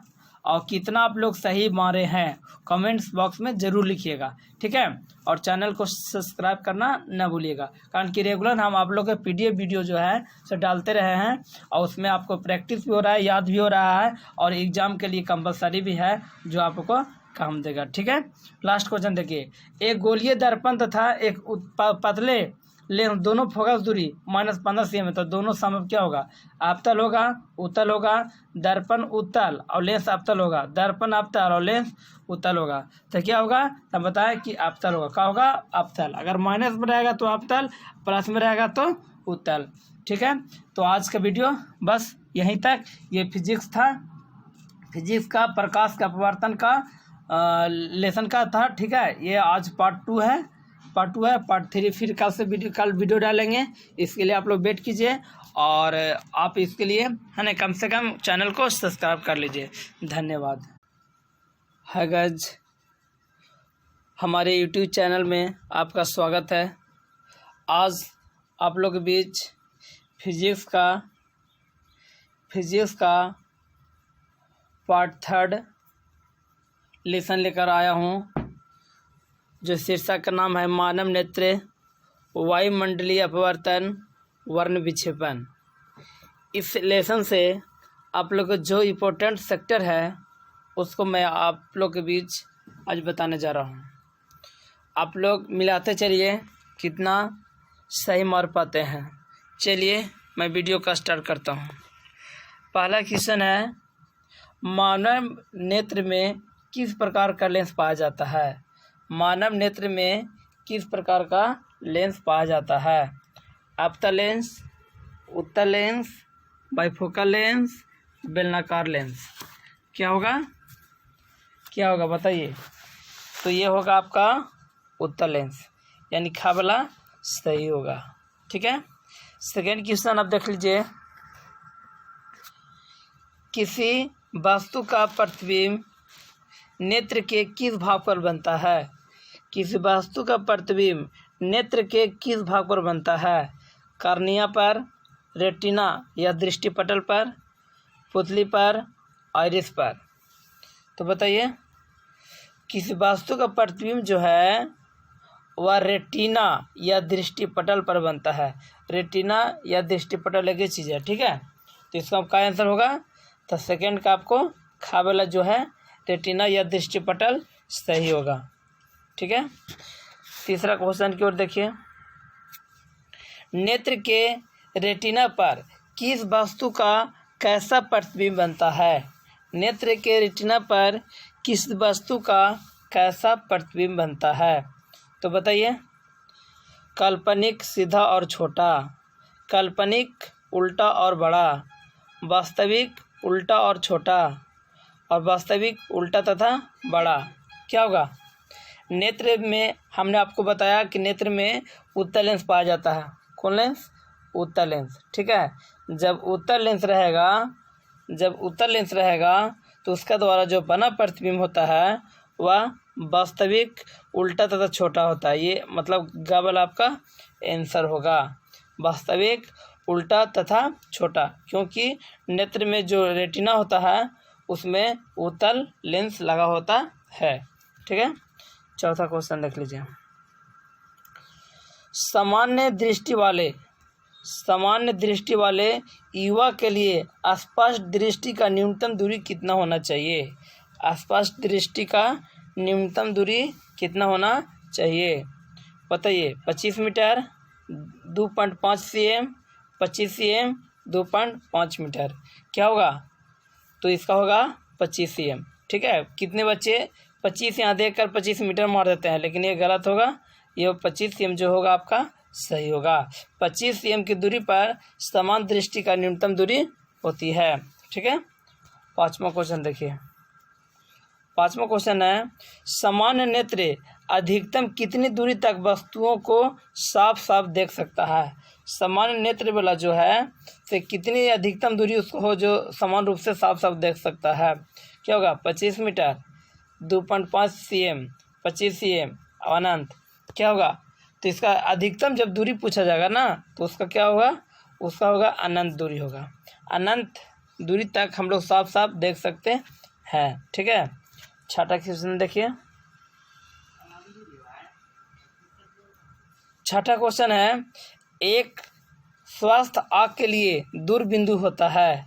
और कितना आप लोग सही मारे हैं कमेंट्स बॉक्स में ज़रूर लिखिएगा, ठीक है। और चैनल को सब्सक्राइब करना न भूलिएगा, कारण कि रेगुलर हम आप लोग के PDF वीडियो जो है सो डालते रहे हैं, और उसमें आपको प्रैक्टिस भी हो रहा है, याद भी हो रहा है, और एग्ज़ाम के लिए कंपलसरी भी है जो आपको काम देगा, ठीक है। लास्ट क्वेश्चन देखिए, एक गोलीय दर्पण तथा एक पतले लेंस दोनों फोकस दूरी -15 cm है, तो दोनों समय क्या होगा, अवतल होगा उत्तल होगा। दर्पण उत्तल और लेंस अवतल होगा, दर्पण अवतल और लेंस उत्तल होगा, तो क्या होगा, तब बताया कि अवतल होगा, क्या होगा, अवतल। अगर माइनस में रहेगा तो अवतल, प्लस में रहेगा तो उत्तल, ठीक है। तो आज का वीडियो बस यहीं तक, ये फिजिक्स था, फिजिक्स का प्रकाश का अपवर्तन का लेसन का था, ठीक है। ये आज पार्ट 2 है, पार्ट 3 फिर कल वीडियो डालेंगे। इसके लिए आप लोग वेट कीजिए, और आप इसके लिए है ना कम से कम चैनल को सब्सक्राइब कर लीजिए। धन्यवाद। हाय गाइस, हमारे YouTube चैनल में आपका स्वागत है। आज आप लोग के बीच फिजिक्स का पार्ट 3 लेसन लेकर आया हूँ, जो शीर्षक का नाम है मानव नेत्र वायुमंडलीय अपवर्तन वर्ण विक्षेपण। इस लेसन से आप लोग को जो इम्पोर्टेंट सेक्टर है उसको मैं आप लोग के बीच आज बताने जा रहा हूँ। आप लोग मिलाते चलिए कितना सही मार पाते हैं। चलिए मैं वीडियो का स्टार्ट करता हूँ। पहला क्वेश्चन है, मानव नेत्र में किस प्रकार का लेंस पाया जाता है, मानव नेत्र में किस प्रकार का लेंस पाया जाता है, अवतल लेंस, उत्तल लेंस, बाइफोकल लेंस, बेलनाकार लेंस, क्या होगा बताइए। तो ये होगा आपका उत्तल लेंस, यानी खा वाला सही होगा, ठीक है। सेकेंड क्वेश्चन आप देख लीजिए, किसी वस्तु का प्रतिबिंब नेत्र के किस भाग पर बनता है, किसी वस्तु का प्रतिबिंब नेत्र के किस भाग पर बनता है, कार्निया पर, रेटिना या दृष्टिपटल पर, पुतली पर, आइरिस पर। तो बताइए, किसी वस्तु का प्रतिबिंब जो है वह रेटिना या दृष्टिपटल पर बनता है। रेटिना या दृष्टिपटल एक ही चीज़ है, ठीक है। तो इसका क्या आंसर होगा, तो सेकेंड का आपको खा वाला जो है रेटिना या दृष्टिपटल सही होगा, ठीक है। तीसरा क्वेश्चन की ओर देखिए, नेत्र के रेटिना पर किस वस्तु का कैसा प्रतिबिंब बनता है, नेत्र के रेटिना पर किस वस्तु का कैसा प्रतिबिंब बनता है। तो बताइए, काल्पनिक, सीधा और छोटा, काल्पनिक उल्टा और बड़ा, वास्तविक उल्टा और छोटा, और वास्तविक उल्टा तथा बड़ा। क्या होगा? नेत्र में हमने आपको बताया कि नेत्र में उत्तल लेंस पाया जाता है। कौन लेंस? उत्तल लेंस। ठीक है, जब उत्तल लेंस रहेगा तो उसका द्वारा जो बना प्रतिबिंब होता है वह वास्तविक उल्टा तथा छोटा होता है। ये मतलब ग वाला आपका आंसर होगा, वास्तविक उल्टा तथा छोटा, क्योंकि नेत्र में जो रेटिना होता है उसमें उत्तल लेंस लगा होता है। ठीक है, चौथा क्वेश्चन देख लीजिए। सामान्य दृष्टि वाले युवा के लिए स्पष्ट दृष्टि का न्यूनतम दूरी कितना होना चाहिए? स्पष्ट दृष्टि का न्यूनतम दूरी कितना होना चाहिए बताइए? 25 मीटर, 2.5 cm, 25 cm, 2.5 मीटर। क्या होगा? तो इसका होगा 25 cm। ठीक है, कितने बच्चे 25 यहाँ देख कर 25 मीटर मार देते हैं, लेकिन ये गलत होगा। ये 25 cm जो होगा आपका सही होगा। 25 cm की दूरी पर समान दृष्टि का न्यूनतम दूरी होती है। ठीक है, पाँचवा क्वेश्चन देखिए। पाँचवा क्वेश्चन है, सामान्य नेत्र अधिकतम कितनी दूरी तक वस्तुओं को साफ साफ देख सकता है? सामान्य नेत्र वाला जो है से कितनी अधिकतम दूरी उसको हो जो समान रूप से साफ साफ देख सकता है? क्या होगा? 25 मीटर, 2.5 cm, 25 cm, अनंत। क्या होगा? तो इसका अधिकतम जब दूरी पूछा जाएगा ना तो उसका क्या होगा? उसका होगा अनंत दूरी होगा। अनंत दूरी तक हम लोग साफ साफ देख सकते हैं। ठीक है, छठा क्वेश्चन देखिए। छठा क्वेश्चन है, एक स्वस्थ आँख के लिए दूरबिंदु होता है।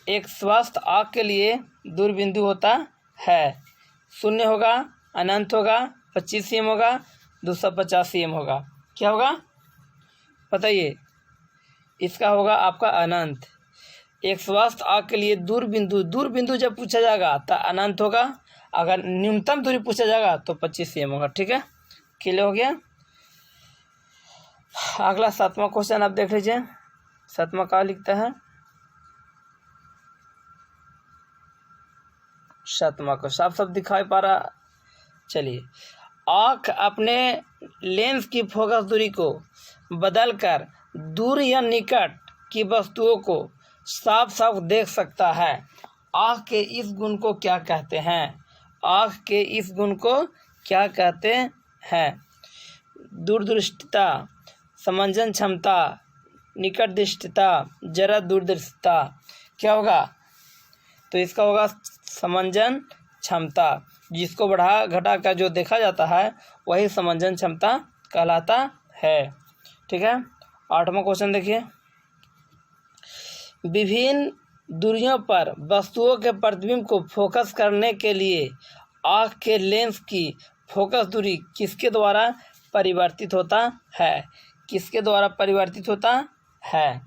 एक स्वस्थ आँख के लिए दूरबिंदु होता है। 0 होगा, अनंत होगा, 25 cm होगा, 250 cm होगा। क्या होगा बताइए? इसका होगा आपका अनंत। एक स्वस्थ आँख के लिए दूरबिंदु जब पूछा जाएगा तो अनंत होगा। अगर न्यूनतम दूरी पूछा जाएगा तो 25 cm होगा। ठीक है, क्लियर हो गया। अगला 7वां क्वेश्चन आप देख लीजिए। 7वां क्या लिखता है? 7वां को साफ साफ दिखाई पा रहा? चलिए, आँख अपने लेंस की फोकस दूरी को बदलकर दूर या निकट की वस्तुओं को साफ साफ देख सकता है। आँख के इस गुण को क्या कहते हैं? आँख के इस गुण को क्या कहते हैं? दूरदृष्टिता, समंजन क्षमता, निकट दृष्टिता, जरा दूरदर्शिता। क्या होगा? तो इसका होगा समंजन क्षमता। जिसको बढ़ा घटा कर जो देखा जाता है वही समंजन क्षमता कहलाता है। ठीक है, 8वां क्वेश्चन देखिए। विभिन्न दूरियों पर वस्तुओं के प्रतिबिंब को फोकस करने के लिए आँख के लेंस की फोकस दूरी किसके द्वारा परिवर्तित होता है? किसके द्वारा परिवर्तित होता है?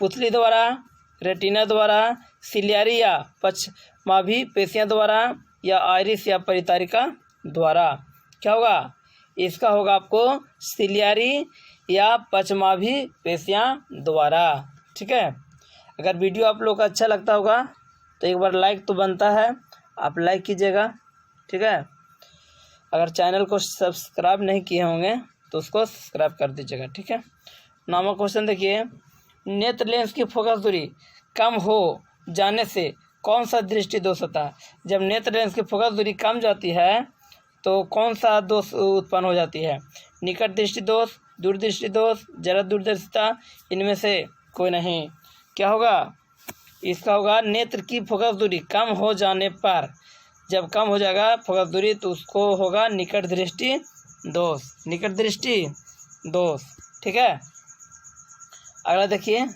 पुतली द्वारा, रेटिना द्वारा, सिलियरी या पक्षमाभी पेशियां द्वारा, या आइरिस या परितारिका द्वारा। क्या होगा? इसका होगा आपको सिलियरी या पक्षमाभी पेशियां द्वारा। ठीक है, अगर वीडियो आप लोग को अच्छा लगता होगा तो एक बार लाइक तो बनता है, आप लाइक कीजिएगा। ठीक है, अगर चैनल को सब्सक्राइब नहीं किए होंगे तो उसको सब्सक्राइब कर दीजिएगा। ठीक है, 9वां क्वेश्चन देखिए। नेत्र लेंस की फोकस दूरी कम हो जाने से कौन सा दृष्टि दोष होता है? जब नेत्र लेंस की फोकस दूरी कम जाती है तो कौन सा दोष उत्पन्न हो जाती है? निकट दृष्टि दोष, दूरदृष्टि दोष, जरा दूरदर्शिता, इनमें से कोई नहीं। क्या होगा? इसका होगा नेत्र की फोकस दूरी कम हो जाने पर, जब कम हो जाएगा फोकस दूरी तो उसको होगा निकट दृष्टि दोष। निकट दृष्टि दोष। ठीक है, अगला देखिए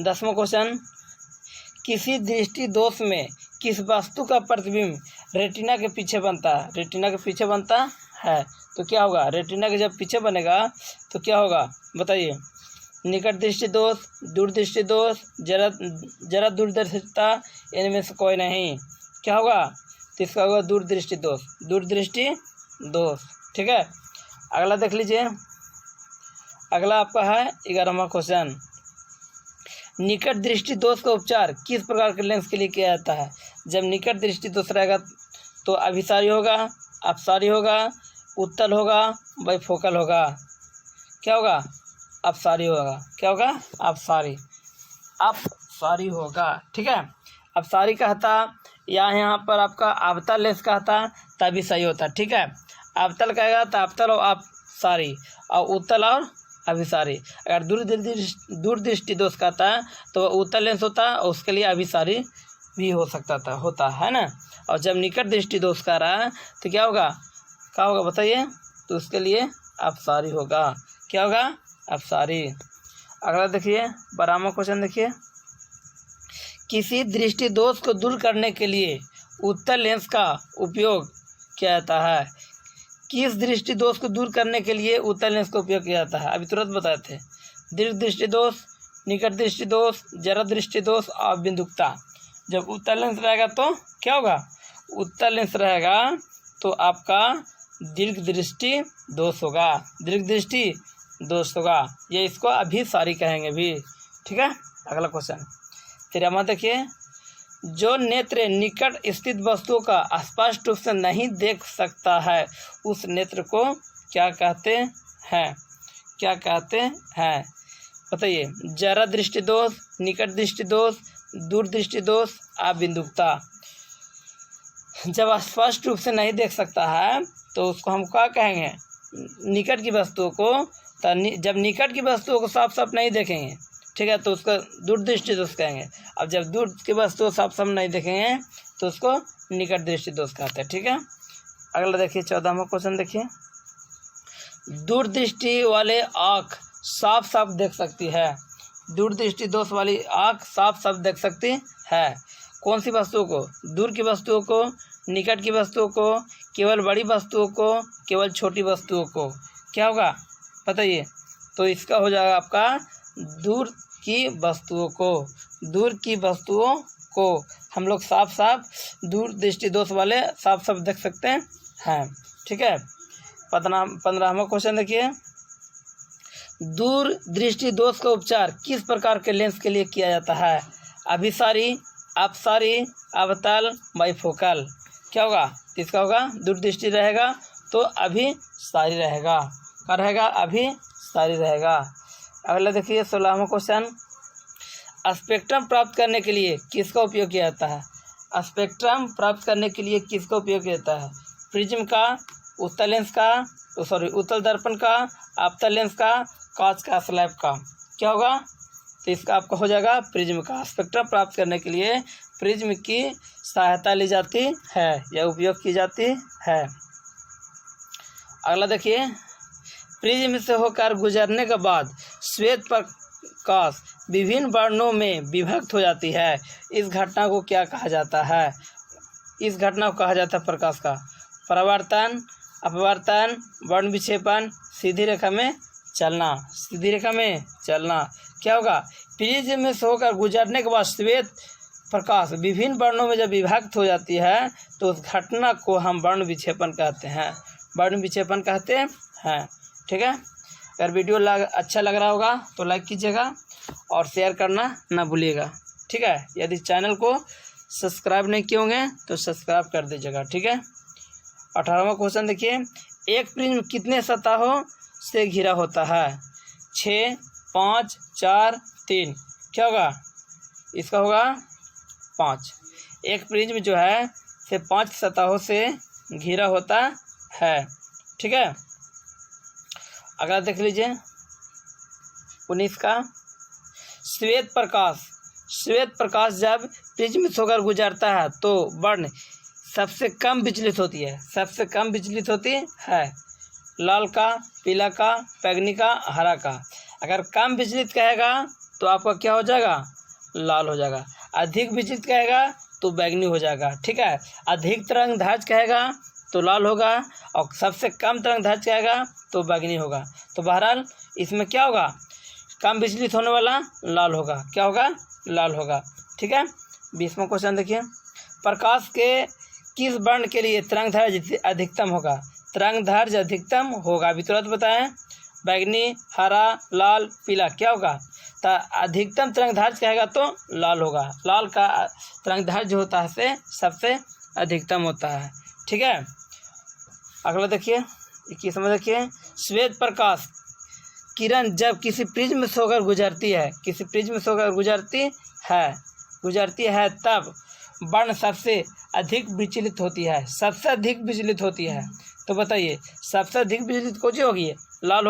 10वां क्वेश्चन। किसी दृष्टि दोष में किस वस्तु का प्रतिबिंब रेटिना के पीछे बनता है? रेटिना के पीछे बनता है तो क्या होगा? रेटिना के जब पीछे बनेगा तो क्या होगा बताइए? निकट दृष्टि दोष, दूरदृष्टि दोष, जरा दूरदर्शिता, इनमें से कोई नहीं। क्या होगा? तो इसका होगा दूरदृष्टि दोष। दूरदृष्टि दोष। ठीक है, अगला देख लीजिए। अगला आपका है 11वां क्वेश्चन। निकट दृष्टि दोष का उपचार किस प्रकार के लेंस के लिए किया जाता है? जब निकट दृष्टि दोष रहेगा तो अभिसारी होगा, अपसारी होगा, उत्तल होगा, बाइफोकल होगा। क्या होगा? अपसारी होगा। क्या होगा? अपसारी होगा। ठीक है, अपसारी कहता या यहाँ पर आपका अवतल लेंस कहता तभी सही होता। ठीक है, अवतल कहेगा तो अवतल और अपसारी, और उत्तल और अभिसारी। अगर दूरदृष्टि दोष कहता है तो उत्तल लेंस होता है और उसके लिए अभिसारी भी हो सकता था, होता है ना। और जब निकट दृष्टि दोष कह रहा है तो क्या होगा बताइए? तो उसके लिए अपसारी होगा। क्या होगा? अपसारी। अगला देखिए 12वां क्वेश्चन देखिए, किसी दृष्टि दोष को दूर करने के लिए उत्तल लेंस का उपयोग किया जाता है? किस दृष्टि दोष को दूर करने के लिए उत्तल लेंस का उपयोग किया जाता है? अभी तुरंत बताए थे। दीर्घ दृष्टि दोष, निकट दृष्टि दोष, जरा दृष्टि दोष और बिंदुकता। जब उत्तल लेंस रहेगा तो क्या होगा? उत्तल लेंस रहेगा तो आपका दीर्घ दृष्टि दोष होगा। दीर्घ दृष्टि दोष होगा, ये इसको अभिसारी कहेंगे भी। ठीक है, अगला क्वेश्चन 13वां देखिए, जो नेत्र निकट स्थित वस्तुओं का स्पष्ट रूप से नहीं देख सकता है उस नेत्र को क्या कहते हैं? क्या कहते हैं बताइए? जरा दृष्टि दोष, निकट दृष्टि दोष, दूर दृष्टि दोष, अबिंदुकता। जब स्पष्ट रूप से नहीं देख सकता है तो उसको हम क्या कहेंगे? निकट की वस्तुओं को, जब निकट की वस्तुओं को साफ साफ नहीं देखेंगे, ठीक है, तो उसको दूरदृष्टि दोष कहेंगे। अब जब दूर की वस्तु साफ साफ नहीं देखेंगे तो उसको निकट दृष्टि दोष कहते हैं। ठीक है, अगला देखिए 14वां क्वेश्चन देखिए, दूरदृष्टि वाले आँख साफ साफ देख सकती है। दूरदृष्टि दोष वाली आँख साफ साफ देख सकती है कौन सी वस्तुओं को? दूर की वस्तुओं को, निकट की वस्तुओं को, केवल बड़ी वस्तुओं को, केवल छोटी वस्तुओं को। क्या होगा बताइए? तो इसका हो जाएगा आपका दूर की वस्तुओं को। दूर की वस्तुओं को हम लोग साफ साफ दूर दृष्टि दोष वाले साफ साफ देख सकते हैं। ठीक है, 15वां क्वेश्चन देखिए, दूर दृष्टि दोष का उपचार किस प्रकार के लेंस के लिए किया जाता है? अभिसारी, अपसारी, अवतल, बाइफोकल। क्या होगा? इसका होगा दूरदृष्टि रहेगा तो अभिसारी रहेगा। क्या रहेगा? अभिसारी रहेगा। अगला देखिए 16वां क्वेश्चन, स्पेक्ट्रम प्राप्त करने के लिए किसका उपयोग किया जाता है? स्पेक्ट्रम प्राप्त करने के लिए किसका उपयोग किया जाता है? प्रिज्म का, उत्तल लेंस का, उत्तल दर्पण का, अवतल लेंस का, कांच का स्लैब का। क्या होगा? तो इसका आपका हो जाएगा प्रिज्म का। स्पेक्ट्रम प्राप्त करने के लिए प्रिज्म की सहायता ली जाती है या उपयोग की जाती है। अगला देखिए, प्रिज्म से होकर गुजरने के बाद श्वेत प्रकाश विभिन्न वर्णों में विभक्त हो जाती है। इस घटना को क्या कहा जाता है? इस घटना को कहा जाता है प्रकाश का परावर्तन, अपवर्तन, वर्ण विक्षेपण, सीधी रेखा में चलना। सीधी रेखा में चलना। क्या होगा? प्रिज्म से होकर गुजरने के बाद श्वेत प्रकाश विभिन्न वर्णों में जब विभक्त हो जाती है तो उस घटना को हम वर्ण विक्षेपण कहते हैं। वर्ण विक्षेपण कहते हैं। ठीक है, अगर वीडियो अच्छा लग रहा होगा तो लाइक कीजिएगा और शेयर करना ना भूलिएगा। ठीक है, यदि चैनल को सब्सक्राइब नहीं किए होंगे तो सब्सक्राइब कर दीजिएगा। ठीक है, 18वां क्वेश्चन देखिए, एक प्रिज्म कितने सतहों से घिरा होता है? 6, 5, 4, 3। क्या होगा? इसका होगा 5। एक प्रिज्म जो है से 5 सतहों से घिरा होता है। ठीक है, अगला देख लीजिए 19 का, श्वेत प्रकाश। श्वेत प्रकाश जब प्रिज्म से होकर गुजरता है तो वर्ण सबसे कम विचलित होती है। सबसे कम विचलित होती है लाल का, पीला का, बैंगनी का, हरा का। अगर कम विचलित कहेगा तो आपका क्या हो जाएगा? लाल हो जाएगा। अधिक विचलित कहेगा तो बैंगनी हो जाएगा। ठीक है, अधिक तरंगदैर्घ्य कहेगा तो लाल होगा और सबसे कम तरंगदैर्घ्य कहेगा तो बैंगनी होगा। तो बहरहाल इसमें क्या होगा? कम विचलित होने वाला लाल होगा। क्या होगा? लाल होगा। ठीक है, 20वां क्वेश्चन देखिए, प्रकाश के किस वर्ण के लिए तरंगदैर्घ्य अधिकतम होगा? तरंगदैर्घ्य अधिकतम होगा, अभी तुरंत बताएं। बैंगनी, हरा, लाल, पीला। क्या होगा? अधिकतम तरंगधार्य कहेगा तो लाल होगा। लाल का तरंगधार्य जो होता है से सबसे अधिकतम होता है। ठीक है, अगला देखिए 21 में देखिए, श्वेत प्रकाश किरण जब किसी प्रिज्म से होकर गुजरती है, किसी प्रिज्म से होकर गुजरती है तब वर्ण सबसे अधिक विचलित होती है, सबसे अधिक विचलित होती है। तो बताइए सबसे अधिक विचलित कौन सी होगी? लाल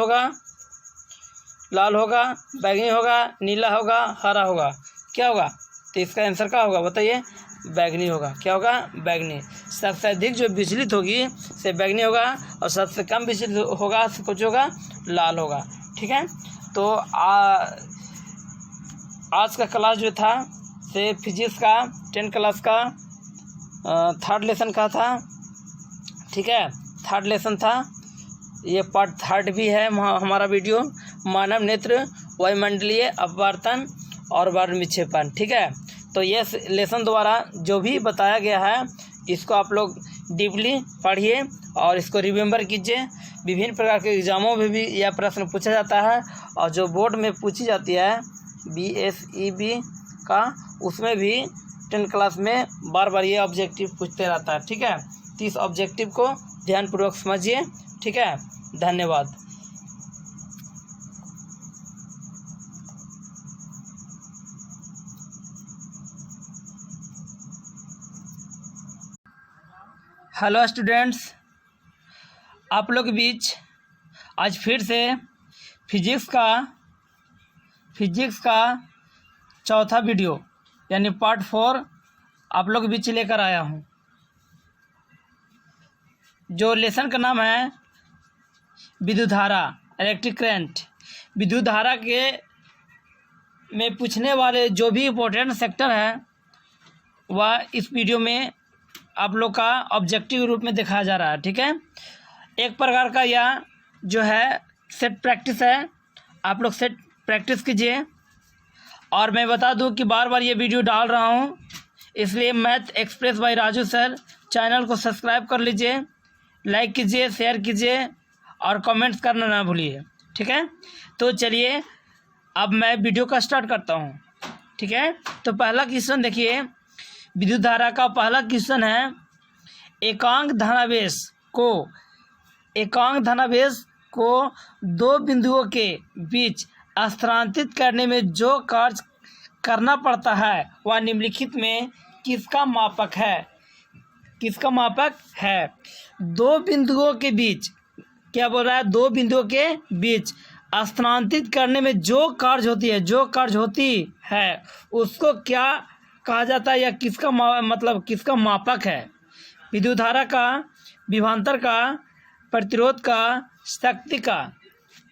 होगा, बैंगनी होगा, नीला होगा, हरा होगा, क्या होगा? तो इसका आंसर क्या होगा बताइए? बैंगनी होगा। क्या होगा? बैंगनी। सबसे अधिक जो विचलित होगी से बैंगनी होगा और सबसे कम विचलित होगा से कुछ होगा लाल होगा। ठीक है, तो आज का क्लास जो था से फिजिक्स का 10 क्लास का थर्ड लेसन का था। ठीक है, थर्ड लेसन था, ये पार्ट थर्ड भी है हमारा वीडियो, मानव नेत्र, वायुमंडलीय अपवर्तन और वर्ण विक्षेपण। ठीक है, तो ये लेसन द्वारा जो भी बताया गया है इसको आप लोग डीपली पढ़िए और इसको रिमेंबर कीजिए। विभिन्न प्रकार के एग्जामों में भी यह प्रश्न पूछा जाता है और जो बोर्ड में पूछी जाती है BSEB का, उसमें भी 10 क्लास में बार बार ये ऑब्जेक्टिव पूछते रहता है। ठीक है, तो इस ऑब्जेक्टिव को ध्यानपूर्वक समझिए। ठीक है, धन्यवाद। हेलो स्टूडेंट्स, आप लोग के बीच आज फिर से फिजिक्स का चौथा वीडियो यानी पार्ट 4 आप लोग के बीच लेकर आया हूँ। जो लेसन का नाम है विद्युत धारा, इलेक्ट्रिक करंट। विद्युत धारा के में पूछने वाले जो भी इम्पोर्टेंट सेक्टर है वह इस वीडियो में आप लोग का ऑब्जेक्टिव रूप में दिखाया जा रहा है। ठीक है, एक प्रकार का यह जो है सेट प्रैक्टिस है, आप लोग सेट प्रैक्टिस कीजिए। और मैं बता दूं कि बार बार ये वीडियो डाल रहा हूं, इसलिए math express bye Raju sir channel को सब्सक्राइब कर लीजिए, लाइक कीजिए, शेयर कीजिए और कमेंट्स करना ना भूलिए। ठीक है, तो चलिए अब मैं वीडियो का स्टार्ट करता हूं। ठीक है, तो पहला क्वेश्चन देखिए, विद्युत धारा का पहला क्वेश्चन है, एकांक धनावेश को दो बिंदुओं के बीच स्थानांतरित करने में जो कार्य करना पड़ता है वह निम्नलिखित में किसका मापक है? किसका मापक है? दो बिंदुओं के बीच, क्या बोल रहा है? दो बिंदुओं के बीच स्थानांतरित करने में जो कार्य होती है उसको क्या कहा जाता है या किसका किसका मापक है? विद्युत धारा का, विभवांतर का, प्रतिरोध का, शक्ति का,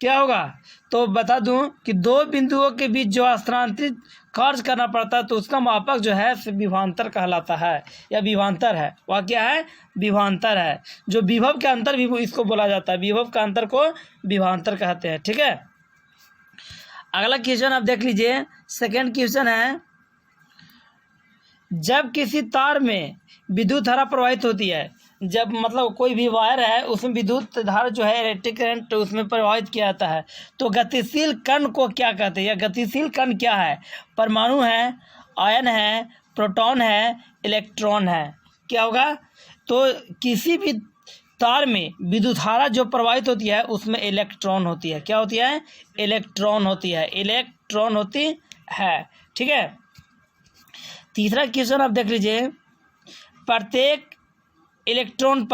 क्या होगा? तो बता दूं कि दो बिंदुओं के बीच जो स्थानांतरित कार्य करना पड़ता है तो उसका मापक जो है विभवांतर कहलाता है या विभवांतर है। वह क्या है? विभवांतर है। जो विभव के अंतर भी इसको बोला जाता है, विभव का अंतर को विभवांतर कहते हैं। ठीक है, अगला क्वेश्चन आप देख लीजिए, सेकेंड क्वेश्चन है, जब किसी तार में विद्युत धारा प्रवाहित होती है, जब कोई भी वायर है उसमें विद्युत धारा जो है इलेक्ट्रिक करंट उसमें प्रवाहित किया जाता है, तो गतिशील कण को क्या कहते हैं या गतिशील कण क्या है? परमाणु है, आयन है, प्रोटॉन है, इलेक्ट्रॉन है, क्या होगा? तो किसी भी तार में विद्युत धारा जो प्रवाहित होती है उसमें इलेक्ट्रॉन होती है। क्या होती है? इलेक्ट्रॉन होती है। ठीक है, तीसरा क्वेश्चन आप देख लीजिए, प्रत्येक इलेक्ट्रॉन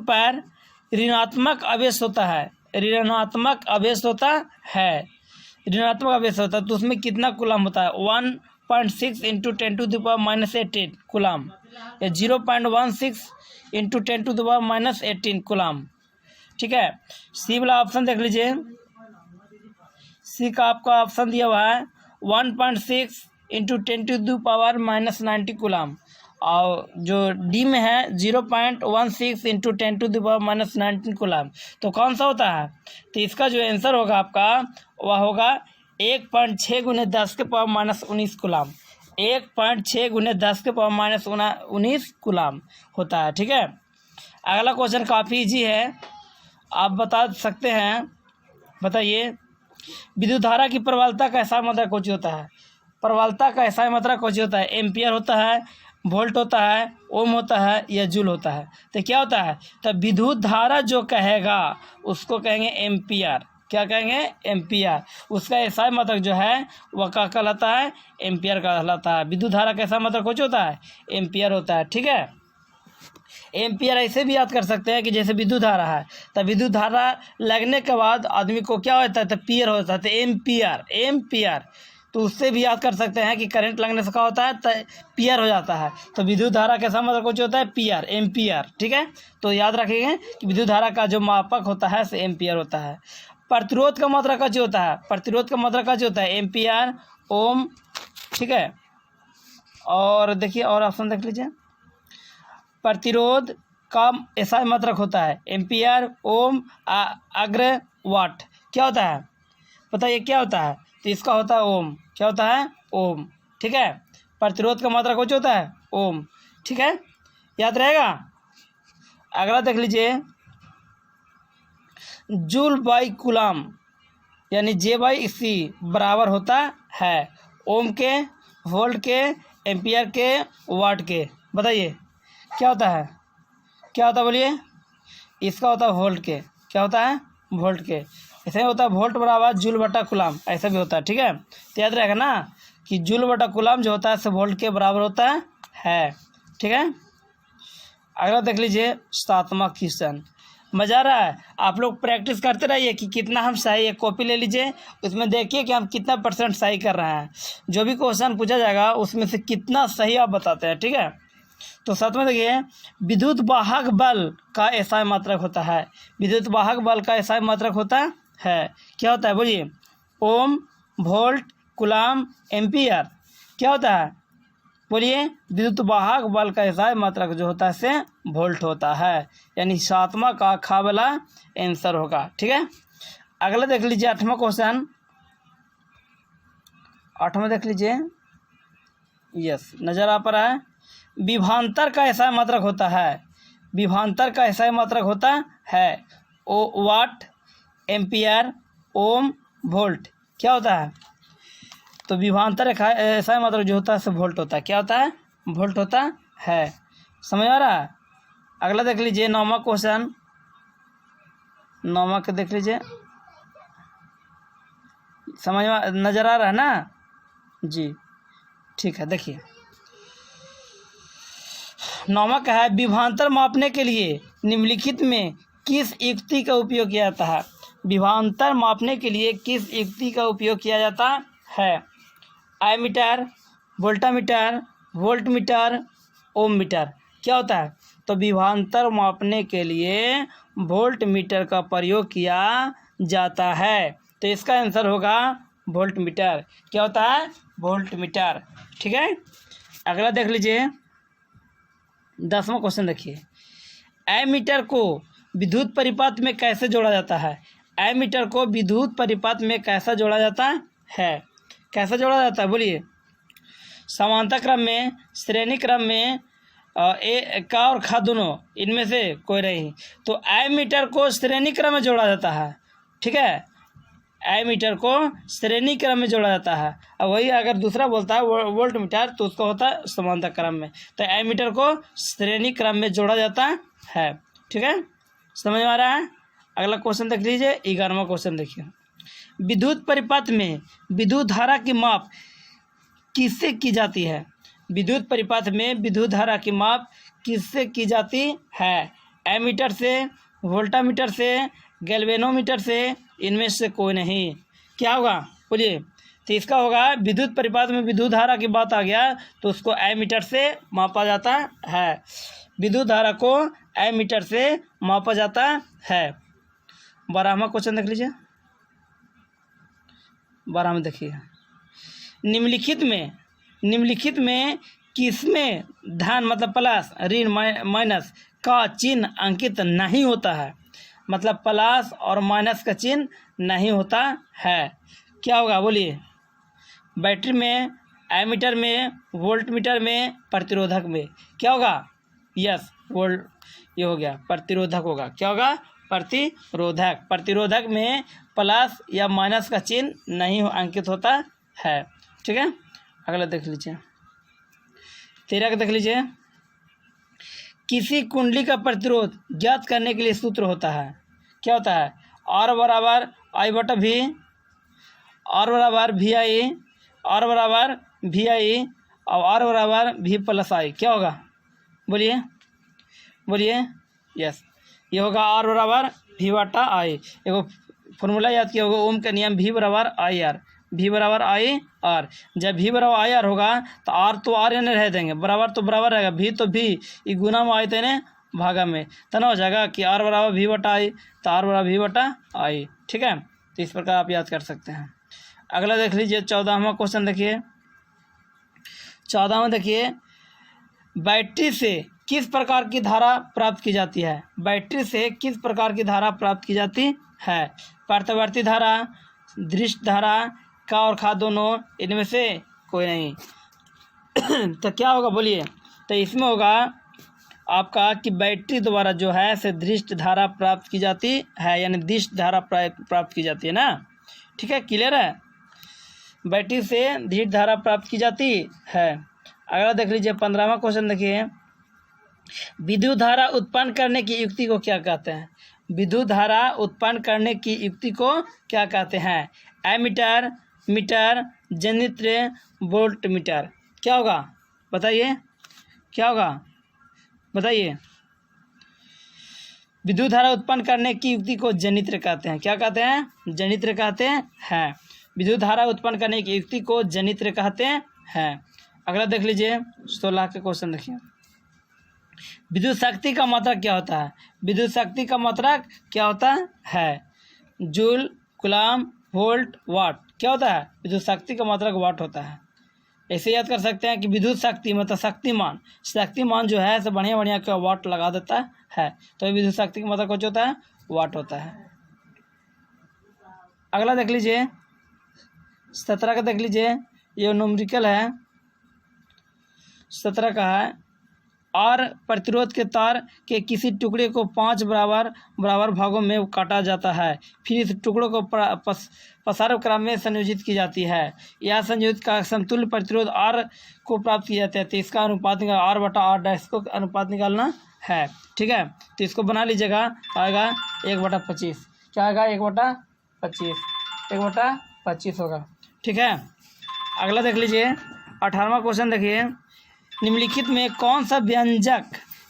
पर ऋणात्मक आवेश होता है, तो उसमें कितना कूलम होता है? 1.6 × 10⁻⁻18 कूलम या 0.16 × 10⁻⁻18 कूलम। ठीक है, सी वाला ऑप्शन देख लीजिए, सी का आपका ऑप्शन दिया हुआ है 1.6 × 10⁻⁻90 कूलम और जो डी में है 0.16 × 10⁻⁻19 कूलम। तो कौन सा होता है? तो इसका जो आंसर होगा आपका वह होगा 1.6 × 10⁻⁻19 कूलम। 1.6 × 10⁻⁻19 कूलम होता है। ठीक है, अगला क्वेश्चन काफ़ी इजी है, आप बता सकते हैं। बताइए, विद्युत धारा की प्रबलता का एसआई मात्रक कौन सी होता है? प्रबलता का एसआई मात्रक कौन सी होता है? एम्पियर होता है, वोल्ट होता है, ओम होता है या जूल होता है? तो क्या होता है? तो विद्युत धारा जो कहेगा उसको कहेंगे एम्पियर। क्या कहेंगे? एम्पियर। उसका एसआई मात्रक जो है वह क्या कहलाता है? एम्पियर कहलाता है। विद्युत धारा का एसआई मात्रक कौन सा होता है? एम्पियर होता है। ठीक है, एम्पियर ऐसे भी याद कर सकते हैं कि जैसे विद्युत धारा है, तो विद्युत धारा लगने के बाद आदमी को क्या होता है? तो पियर होता है, तो एम्पियर। एम्पियर तो उससे भी याद कर सकते हैं कि करंट लगने से क्या होता है? तो पियर हो जाता है। तो विद्युत धारा के साथ मतलब कुछ होता है पियर, एम्पियर। ठीक है, तो याद रखिए कि विद्युत धारा का जो मापक होता है से एम्पियर होता है। प्रतिरोध का मात्रा का जो होता है? प्रतिरोध का मात्रा का जो होता है? एम्पियर, ओम। ठीक है, और देखिए और ऑप्शन देख लीजिए। प्रतिरोध का एसआई मात्रक होता है एम्पियर, ओम, अग्र, वाट। क्या होता है? बताइए क्या होता है? तो इसका होता है ओम। क्या होता है? ओम। ठीक है, प्रतिरोध का मात्रक कौन सा होता है? ओम। ठीक है, याद रहेगा। अगला देख लीजिए, जूल बाई कूलम यानी जे बाई सी बराबर होता है ओम के, वोल्ट के, एम्पियर के, वाट के। बताइए क्या होता है? क्या होता है बोलिए? इसका होता है वोल्ट के। क्या होता है? वोल्ट के। ऐसे होता है वोल्ट बराबर जूल बटा कूलम, ऐसा भी होता है। ठीक है, तो याद रहेगा ना कि जूल बटा कूलम जो होता है से वोल्ट के बराबर होता है। ठीक है, अगला देख लीजिए 7वां क्वेश्चन। मज़ा आ रहा है? आप लोग प्रैक्टिस करते रहिए कि कितना हम सही, एक कॉपी ले लीजिए, उसमें देखिए कि हम कितना % सही कर रहे हैं। जो भी क्वेश्चन पूछा जाएगा उसमें से कितना सही आप बताते हैं। ठीक है, तो 7वां देखिए, विद्युत वाहक बल का एसआई मात्रक होता है। विद्युत वाहक बल का एसआई मात्रक होता है। क्या होता है बोलिए? ओम, वोल्ट, कूलम, एम्पियर। क्या होता है बोलिए? विद्युत वाहक बल का एसआई मात्रक जो होता है से वोल्ट होता है। यानी 7वां का खा वाला आंसर होगा। ठीक है, अगला देख लीजिए 8वां क्वेश्चन। 8वां देख लीजिए, यस नजर आ पा रहा है। विभवांतर का एसआई मात्रक होता है। विभवांतर का एसआई मात्रक होता है वाट, एम्पियर, ओम, वोल्ट। क्या होता है? तो विभवांतर एसआई मात्रक जो होता है से वोल्ट होता है। क्या होता है? वोल्ट होता है। समझ आ रहा है? अगला देख लीजिए 9वां क्वेश्चन। 9वां के देख लीजिए, समझ में नजर आ रहा है ना जी? ठीक है, देखिए 9वां का है, विभवांतर मापने के लिए निम्नलिखित में किस युक्ति का उपयोग किया जाता है? विभवांतर मापने के लिए किस युक्ति का उपयोग किया जाता है? एमीटर, वोल्टामीटर, वोल्टमीटर, ओम मीटर। क्या होता है? तो विभवांतर मापने के लिए वोल्ट मीटर का प्रयोग किया जाता है। तो इसका आंसर होगा वोल्ट मीटर। क्या होता है? Volt meter. ठीक है, अगला देख लीजिए 10वां क्वेश्चन। देखिए, एमीटर को विद्युत परिपथ में कैसे जोड़ा जाता है? एमीटर को विद्युत परिपथ में कैसा जोड़ा जाता है? कैसा जोड़ा जाता है बोलिए? समांतर क्रम में, श्रेणी क्रम में, का और खा दोनों, इनमें से कोई नहीं। तो एमीटर को श्रेणी क्रम में जोड़ा जाता है। ठीक है, एमीटर को श्रेणी क्रम में जोड़ा जाता है। और वही अगर दूसरा बोलता है वोल्ट मीटर तो उसका होता है समांतर क्रम में। तो एमीटर को श्रेणी क्रम में जोड़ा जाता है। ठीक है, समझ में आ रहा है? अगला क्वेश्चन देख लीजिए 11वां क्वेश्चन। देखिए, विद्युत परिपथ में विद्युत धारा की माप किससे की जाती है? विद्युत परिपथ में विद्युत धारा की माप किससे की जाती है? एमीटर से, वोल्टामीटर से, गैल्वेनोमीटर से, इनमें से कोई नहीं। क्या होगा बोलिए? तो इसका होगा विद्युत परिपथ में विद्युत धारा की बात आ गया तो उसको एमीटर से मापा जाता है। विद्युत धारा को एमीटर से मापा जाता है। 12वां क्वेश्चन देख लीजिए। 12 में देखिए, निम्नलिखित में किसमें धन मतलब प्लस, ऋण, माइनस का चिन्ह अंकित नहीं होता है? मतलब प्लस और माइनस का चिन्ह नहीं होता है। क्या होगा बोलिए? बैटरी में, एमीटर में, वोल्टमीटर में, प्रतिरोधक में। क्या होगा? यस, वोल्ट, ये हो गया प्रतिरोधक होगा। क्या होगा? प्रतिरोधक। प्रतिरोधक में प्लस या माइनस का चिन्ह नहीं अंकित होता है। ठीक है, अगला देख लीजिए 13 का देख लीजिए। किसी कुंडली का प्रतिरोध ज्ञात करने के लिए सूत्र होता है, क्या होता है? R बराबर I बटा V, R बराबर वी आई, R बराबर वी आई और R बराबर V प्लस I। क्या होगा? बोलिए बोलिए। यस, ये होगा R बराबर V बटा I। एगो फॉर्मूला याद किया होगा, ओम का नियम, V बराबर आई आर, V बराबर आई आर। जब V बराबर आई आर होगा तो R तो R यानी रह देंगे, बराबर तो बराबर रहेगा, V तो V, ये गुना में आई तेने भागा में, तो ना हो जाएगा कि R बराबर V बटा आई, तो R बराबर V बटा आई। ठीक है, तो इस प्रकार आप याद कर सकते हैं। अगला देख लीजिए 14वां क्वेश्चन देखिए। 14वां देखिए, बैटरी से किस प्रकार की धारा प्राप्त की जाती है? बैटरी से किस प्रकार की धारा प्राप्त की जाती है? प्रत्यावर्ती धारा, दृष्ट धारा, का और खा दोनों, इनमें से कोई नहीं। तो क्या होगा बोलिए? तो इसमें होगा आपका कि बैटरी द्वारा जो है से दृष्ट धारा प्राप्त की जाती है, यानी दृष्ट धारा प्राप्त की जाती है ना। ठीक है, क्लियर है? बैटरी से दृष्ट धारा प्राप्त की जाती है। अगला देख लीजिए 15वां क्वेश्चन देखिए। विद्युत धारा उत्पन्न करने की युक्ति को क्या कहते हैं? विद्युत धारा उत्पन्न करने की युक्ति को क्या कहते हैं? एमीटर, मीटर, जनित्र, वोल्ट मीटर। क्या होगा बताइए, क्या होगा बताइए? विद्युत धारा उत्पन्न करने की युक्ति को जनित्र कहते हैं। क्या कहते हैं? जनित्र कहते हैं। विद्युत धारा उत्पन्न करने की युक्ति को जनित्र कहते हैं। अगला देख लीजिए 16 के क्वेश्चन देखिए। विद्युत शक्ति का मात्रक क्या होता है? विद्युत शक्ति का मात्रक क्या होता है? जूल, कूलम, वोल्ट, वाट। क्या होता है? विद्युत शक्ति का मात्रक वाट होता है। ऐसे याद कर सकते हैं कि विद्युत शक्ति मतलब शक्तिमान, शक्तिमान जो है से बढ़िया बढ़िया का वाट लगा देता है, तो विद्युत शक्ति का मात्रक कुछ होता है, वाट होता है। अगला देख लीजिए 17 का देख लीजिए, ये न्यूमेरिकल है। 17 का है, और प्रतिरोध के तार के किसी टुकड़े को 5 बराबर भागों में काटा जाता है, फिर इस टुकड़ों को प्रसार क्रम में संयोजित की जाती है। यह संयोजित का समतुल्य प्रतिरोध R को प्राप्त किया जाता है। तो इसका अनुपात निकाल R बटा R डैश को अनुपात निकालना है। ठीक है, तो इसको बना लीजिएगा, आएगा 1/25। क्या आएगा? 1/25, 1/25 होगा। ठीक है, अगला देख लीजिए 18वां क्वेश्चन देखिए। निम्नलिखित में कौन सा व्यंजक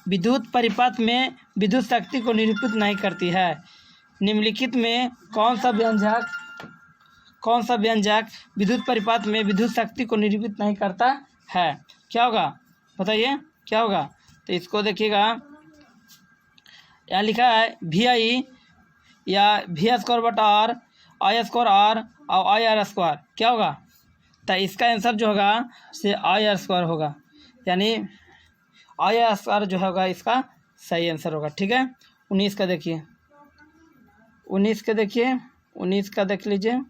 विद्युत परिपथ में विद्युत शक्ति को निरूपित नहीं करती है? निम्नलिखित में कौन सा व्यंजक विद्युत परिपथ में विद्युत शक्ति को निरूपित नहीं करता है? क्या होगा बताइए, क्या होगा? तो इसको देखिएगा, यहाँ लिखा है वी आई या वी स्क्वायर बटा आर, आई स्क्वायर आर और आई आर स्क्वायर। क्या होगा? तो इसका आंसर जो होगा से आई आर स्क्वायर होगा, यानी आई आर स्क्वायर जो होगा इसका सही आंसर होगा। ठीक है, 19 का देखिए, 19 का देखिए, 19 का देख लीजिए।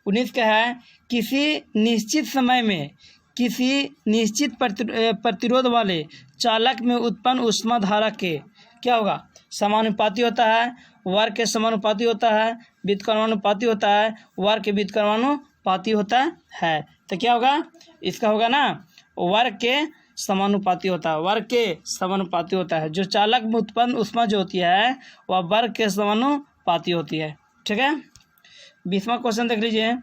19 का है, किसी निश्चित समय में किसी निश्चित प्रतिरोध वाले चालक में उत्पन्न ऊष्मा धारा के क्या होगा? समानुपाती होता है, वर्ग के समानुपाती होता है, व्युत्क्रमानुपाती होता है, वर्ग के व्युत्क्रमानुपाती होता है। तो क्या होगा? इसका होगा ना वर्ग के समानुपाती होता है, वर्ग के समानुपाती होता है। जो चालक में उत्पन्न ऊष्मा जो होती है वह वर्ग के समानुपाती होती है। ठीक है, 20वां क्वेश्चन देख लीजिए।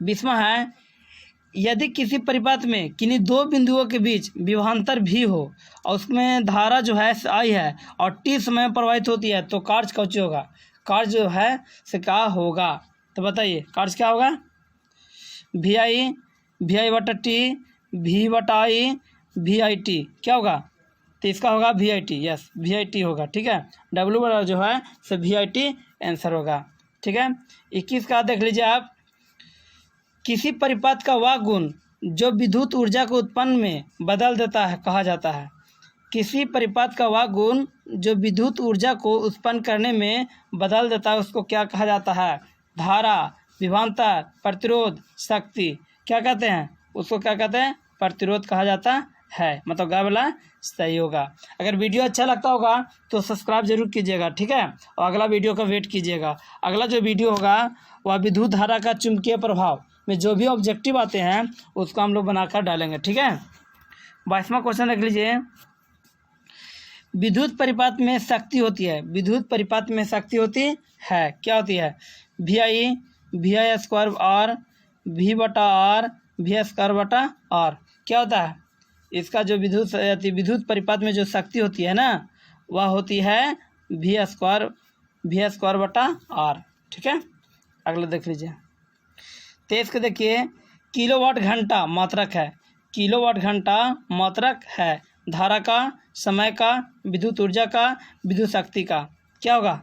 20वां है, यदि किसी परिपथ में किन्हीं दो बिंदुओं के बीच विभवांतर भी हो और उसमें धारा जो है आई है और t समय प्रवाहित होती है, तो कार्य कौन होगा? कार्य जो है से क्या होगा? तो बताइए कार्य क्या होगा? वी आई बटा टी, वी बटा आई, वी आई टी। क्या होगा? तो इसका होगा V I T. Yes, V I T होगा। ठीक है, डब्ल्यू बराबर जो है से वी आई टी आंसर होगा। ठीक है, 21 का देख लीजिए आप। किसी परिपथ का वह गुण जो विद्युत ऊर्जा को उत्पन्न में बदल देता है कहा जाता है। किसी परिपथ का वह गुण जो विद्युत ऊर्जा को उत्पन्न करने में बदल देता है उसको क्या कहा जाता है? धारा, विभवांतर, प्रतिरोध, शक्ति। क्या कहते हैं उसको? क्या कहते हैं? प्रतिरोध कहा जाता है, मतलब ग वाला सही होगा। अगर वीडियो अच्छा लगता होगा तो सब्सक्राइब जरूर कीजिएगा, ठीक है, और अगला वीडियो का वेट कीजिएगा। अगला जो वीडियो होगा वह विद्युत धारा का चुंबकीय प्रभाव में जो भी ऑब्जेक्टिव आते हैं उसको हम लोग बनाकर डालेंगे, ठीक है। 22वां क्वेश्चन देख लीजिए। विद्युत परिपात में शक्ति होती है, विद्युत परिपात में शक्ति होती है, क्या होती है? VI square R V/R V square बटा R, क्या होता है इसका? जो विद्युत परिपात में जो शक्ति होती है ना वह होती है V स्क्वायर बटा R, ठीक है। अगला देख लीजिए 23 के देखिए। किलोवाट घंटा मात्रक है, किलोवाट घंटा मात्रक है धारा का, समय का, विद्युत ऊर्जा का, विद्युत शक्ति का, क्या होगा?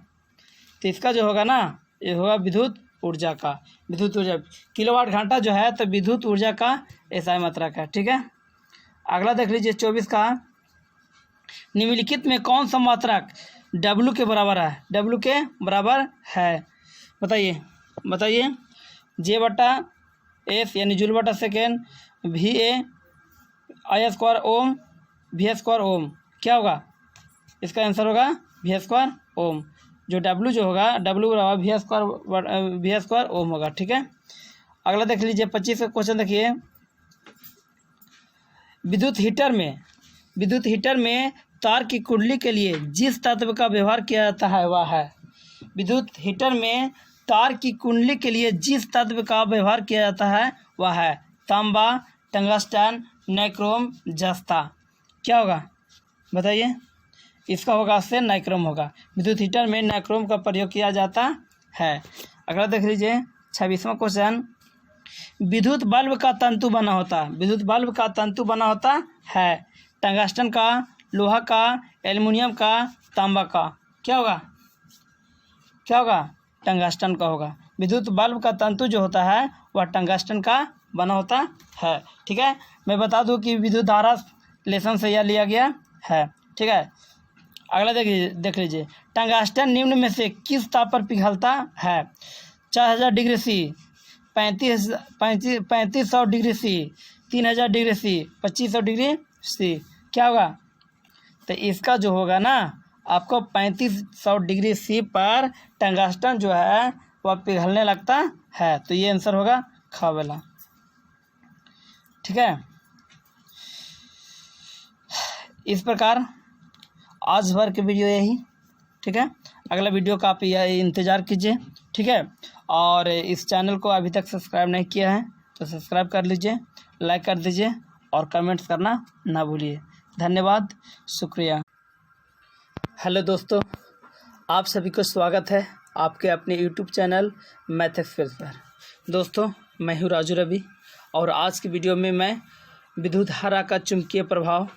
तो इसका जो होगा ना ये होगा विद्युत ऊर्जा का, विद्युत ऊर्जा। किलोवाट घंटा जो है तो विद्युत ऊर्जा का SI मात्रक है, ठीक है। अगला देख लीजिए 24 का। निम्नलिखित में कौन सा मात्रक W के बराबर है? W के बराबर है, बताइए। J/S यानी जूल बटा सेकेंड, VA स्क्वायर ओम V स्क्वायर ओम, क्या होगा? इसका आंसर होगा V स्क्वायर ओम। जो W जो होगा W बराबर V स्क्वायर ओम होगा, ठीक है। अगला देख लीजिए 25 का क्वेश्चन देखिए। विद्युत हीटर में तार की कुंडली के लिए जिस तत्व का व्यवहार किया जाता है वह है। विद्युत हीटर में तार की कुंडली के लिए जिस तत्व का व्यवहार किया जाता है वह है तांबा, टंगस्टन, नाइक्रोम, जस्ता, क्या होगा बताइए? इसका होगा से नाइक्रोम होगा। विद्युत हीटर में नाइक्रोम का प्रयोग किया जाता है। अगला देख लीजिए 26वां क्वेश्चन। विद्युत बल्ब का तंतु बना होता है टंगस्टन का, लोहा का, एल्युमिनियम का, तांबा का, क्या होगा? टंगस्टन का होगा। विद्युत बल्ब का तंतु जो होता है वह टंगस्टन का बना होता है, ठीक है। मैं बता दूं कि विद्युत धारा लेसन से यह लिया गया है, ठीक है। अगला देख लीजिए। टंगस्टन निम्न में से किस ताप पर पिघलता है? 4000 degree C, 3500 degree C, 3000 degree C, 2500 degree C, क्या होगा? तो इसका जो होगा ना आपको 3500 डिग्री C पर टंगस्टन जो है वह पिघलने लगता है, तो ये आंसर होगा ख वाला, ठीक है। इस प्रकार आज भर के वीडियो यही, ठीक है। अगला वीडियो का आप इंतज़ार कीजिए, ठीक है। और इस चैनल को अभी तक सब्सक्राइब नहीं किया है तो सब्सक्राइब कर लीजिए, लाइक कर दीजिए और कमेंट्स करना ना भूलिए। धन्यवाद, शुक्रिया। हेलो दोस्तों, आप सभी को स्वागत है आपके अपने यूट्यूब चैनल मैथ एक्सप्रेस पर। दोस्तों, मैं हूँ राजू रवि और आज की वीडियो में मैं विद्युत धारा का चुंबकीय प्रभाव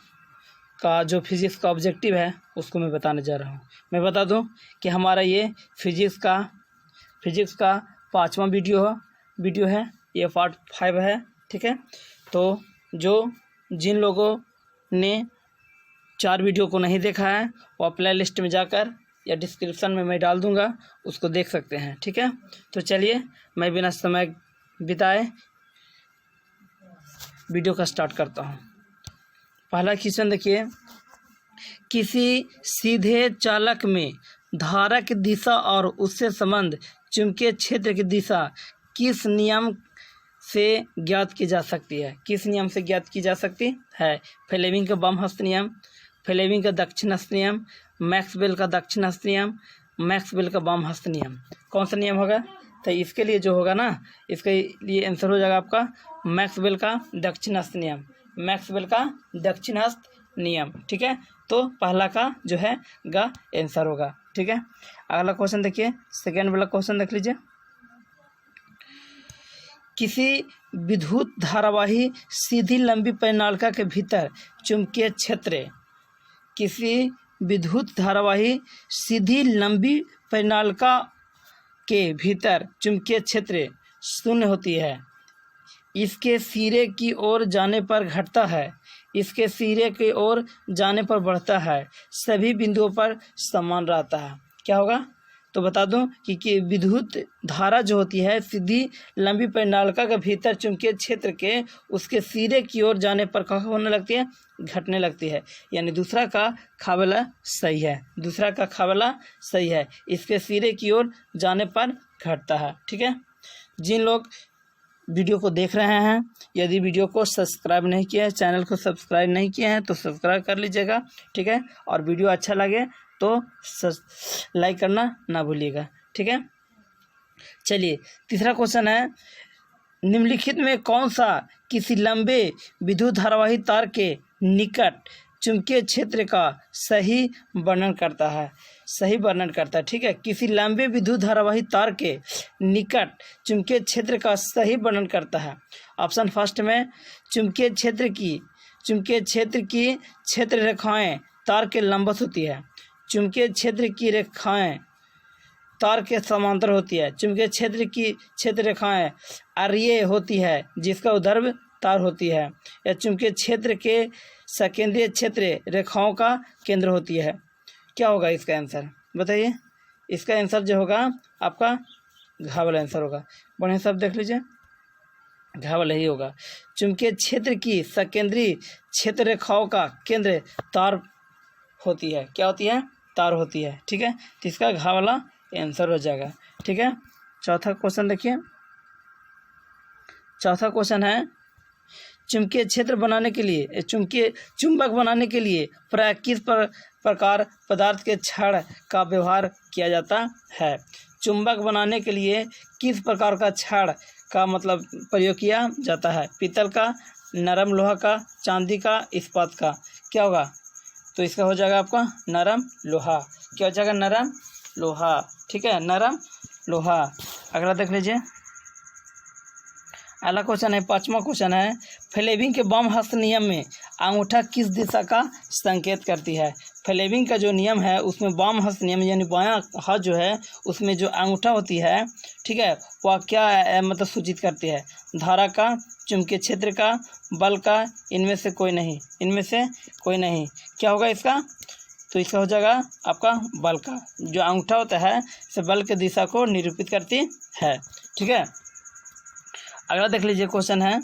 का जो फिजिक्स का ऑब्जेक्टिव है उसको मैं बताने जा रहा हूँ। मैं बता दूँ कि हमारा ये फिजिक्स का 5वां वीडियो है, ये पार्ट 5 है, ठीक है। तो जिन लोगों ने 4 वीडियो को नहीं देखा है वो प्ले लिस्ट में जाकर या डिस्क्रिप्शन में मैं डाल दूंगा, उसको देख सकते हैं, ठीक है। तो चलिए मैं बिना समय बिताए वीडियो का स्टार्ट करता हूँ। पहला क्वेश्चन देखिए। किसी सीधे चालक में धारा की दिशा और उससे संबंध चुंबकीय क्षेत्र की दिशा किस नियम से ज्ञात की जा सकती है? किस नियम से ज्ञात की जा सकती है? फ्लेमिंग का बाम हस्त नियम, फ्लेमिंग का दक्षिण हस्त नियम, मैक्सवेल का दक्षिण हस्त नियम, मैक्सवेल का बाम हस्त नियम। कौन सा नियम होगा? तो इसके लिए जो होगा ना, इसके लिए आंसर हो जाएगा आपका मैक्सवेल का दक्षिण हस्त नियम, मैक्सवेल का दक्षिण हस्त नियम, ठीक है। तो पहला का जो है गा आंसर होगा, ठीक है। अगला क्वेश्चन देखिए, सेकेंड वाला क्वेश्चन देख लीजिए। किसी विद्युत धारावाही सीधी लंबी परिनालिका के भीतर चुंबकीय क्षेत्र, किसी विद्युत धारावाही सीधी लंबी परिनालिका के भीतर चुंबकीय क्षेत्र शून्य होती है। इसके सिरे की ओर जाने पर घटता है, इसके सिरे की ओर जाने पर बढ़ता है, सभी बिंदुओं पर समान रहता है। क्या होगा? तो बता दूं कि विद्युत धारा जो होती है सीधी लंबी परिनालिका के भीतर चुंबकीय क्षेत्र के उसके सिरे की ओर जाने पर क्या होने लगती है, घटने लगती है। यानी दूसरा का खाबला सही है, दूसरा का खाबला सही है, इसके सिरे की ओर जाने पर घटता है। ठीक है, जिन लोग वीडियो को देख रहे हैं, यदि वीडियो को सब्सक्राइब नहीं किया है, चैनल को सब्सक्राइब नहीं किया है तो सब्सक्राइब कर लीजिएगा। ठीक है, और वीडियो अच्छा लगे तो लाइक करना ना भूलिएगा। ठीक है, चलिए तीसरा क्वेश्चन है, निम्नलिखित में कौन सा किसी लंबे विद्युत धारावाही तार के निकट चुंबकीय क्षेत्र का सही वर्णन करता है, सही वर्णन करता है। ठीक है, किसी लंबे विद्युत धारावाही तार के निकट चुंबकीय क्षेत्र का सही वर्णन करता है। ऑप्शन फर्स्ट में चुंबकीय क्षेत्र की क्षेत्र रेखाएं तार के लंबवत होती है, चुंबकीय क्षेत्र की रेखाएं तार के समांतर होती है, चुंबकीय क्षेत्र की क्षेत्र रेखाएं आर्य होती है जिसका उर्ध्व तार होती है, या चुंबकीय क्षेत्र के सकेंद्रीय क्षेत्र रेखाओं का केंद्र होती है। क्या होगा इसका आंसर बताइए। इसका आंसर जो होगा आपका घ वाला आंसर होगा। बढ़िया सब देख लीजिए, घ वाला ही होगा। चुंबकीय क्षेत्र की सकेंद्रीय क्षेत्र रेखाओं का केंद्र तार होती है, क्या होती है, तार होती है। ठीक है, तो इसका घ वाला आंसर हो जाएगा। ठीक है, चौथा क्वेश्चन देखिए। चौथा क्वेश्चन है, चुंबकीय क्षेत्र बनाने के लिए चुंबक बनाने के लिए प्राय किस प्रकार पदार्थ के छड़ का व्यवहार किया जाता है। चुंबक बनाने के लिए किस प्रकार का छड़ का मतलब प्रयोग किया जाता है। पीतल का, नरम लोहा का, चांदी का, इस्पात का। क्या होगा, तो इसका हो जाएगा आपका नरम लोहा। क्या हो जाएगा, नरम लोहा। ठीक है, नरम लोहा। अगला देख लीजिए, अगला क्वेश्चन है, पांचवा क्वेश्चन है, फ्लेमिंग के वाम हस्त नियम में अंगूठा किस दिशा का संकेत करती है। फ्लेमिंग का जो नियम है उसमें वाम हस्त नियम यानी बायां हाथ जो है उसमें जो अंगूठा होती है, ठीक है, वह क्या मतलब सूचित करती है। धारा का, चुंबकीय क्षेत्र का, बल का, इनमें से कोई नहीं, इनमें से कोई नहीं। क्या होगा इसका, तो इसका हो जाएगा आपका बल का। जो अंगूठा होता है से बल की दिशा को निरूपित करती है। ठीक है, अगला देख लीजिए क्वेश्चन है,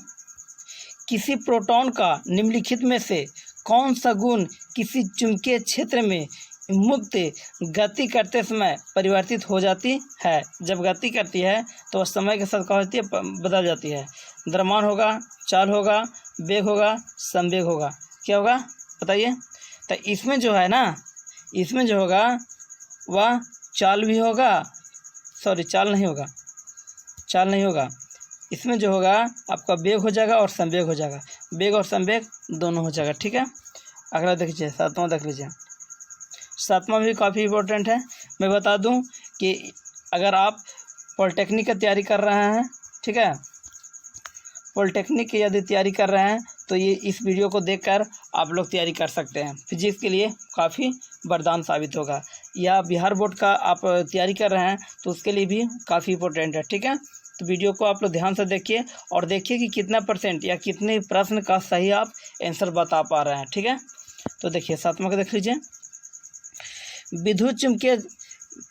किसी प्रोटॉन का निम्नलिखित में से कौन सा गुण किसी चुंबकीय क्षेत्र में मुक्त गति करते समय परिवर्तित हो जाती है। जब गति करती है तो समय के साथ क्या होती है, बदल जाती है। द्रव्यमान होगा, चाल होगा, वेग होगा, संवेग होगा। क्या होगा बताइए। तो इसमें जो है ना, इसमें जो होगा वह चाल भी होगा, सॉरी चाल नहीं होगा, चाल नहीं होगा। इसमें जो होगा आपका वेग हो जाएगा और संवेग हो जाएगा, वेग और संवेग दोनों हो जाएगा। ठीक है, अगला देख लीजिए, सातवां देख लीजिए। सातवां भी काफ़ी इम्पोर्टेंट है। मैं बता दूं कि अगर आप पॉलिटेक्निक की तैयारी कर रहे हैं, ठीक है, पॉलिटेक्निक की यदि तैयारी कर रहे हैं तो ये इस वीडियो को देखकर आप लोग तैयारी कर सकते हैं। फिजिक्स के लिए काफ़ी वरदान साबित होगा। या बिहार बोर्ड का आप तैयारी कर रहे हैं तो उसके लिए भी काफ़ी इम्पोर्टेंट है। ठीक है, तो वीडियो को आप लोग ध्यान से देखिए और देखिए कि कितना % या कितने प्रश्न का सही आप आंसर बता पा रहे हैं। ठीक है, तो देखिए सातवां का देख लीजिए, विद्युत चुम्बकीय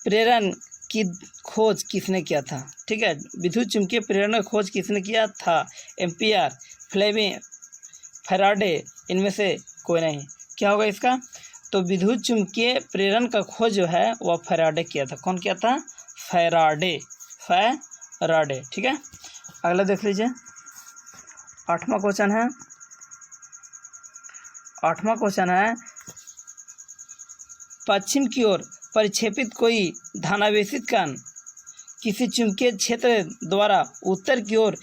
प्रेरण की खोज किसने किया था। ठीक है, विद्युत चुम्बकीय प्रेरण की खोज किसने किया था। एम्पियर, फ्लेमिंग, फैराडे, इनमें से कोई नहीं। क्या होगा इसका, तो विद्युत चुम्बकीय प्रेरण का खोज जो है वह फैराडे किया था। कौन किया था, फैराडे, फैराडे। ठीक है, अगला देख लीजिए, आठवां क्वेश्चन है। आठवां क्वेश्चन है, पश्चिम की ओर परिक्षेपित कोई धनावेशित कण किसी चुंबकीय क्षेत्र द्वारा उत्तर की ओर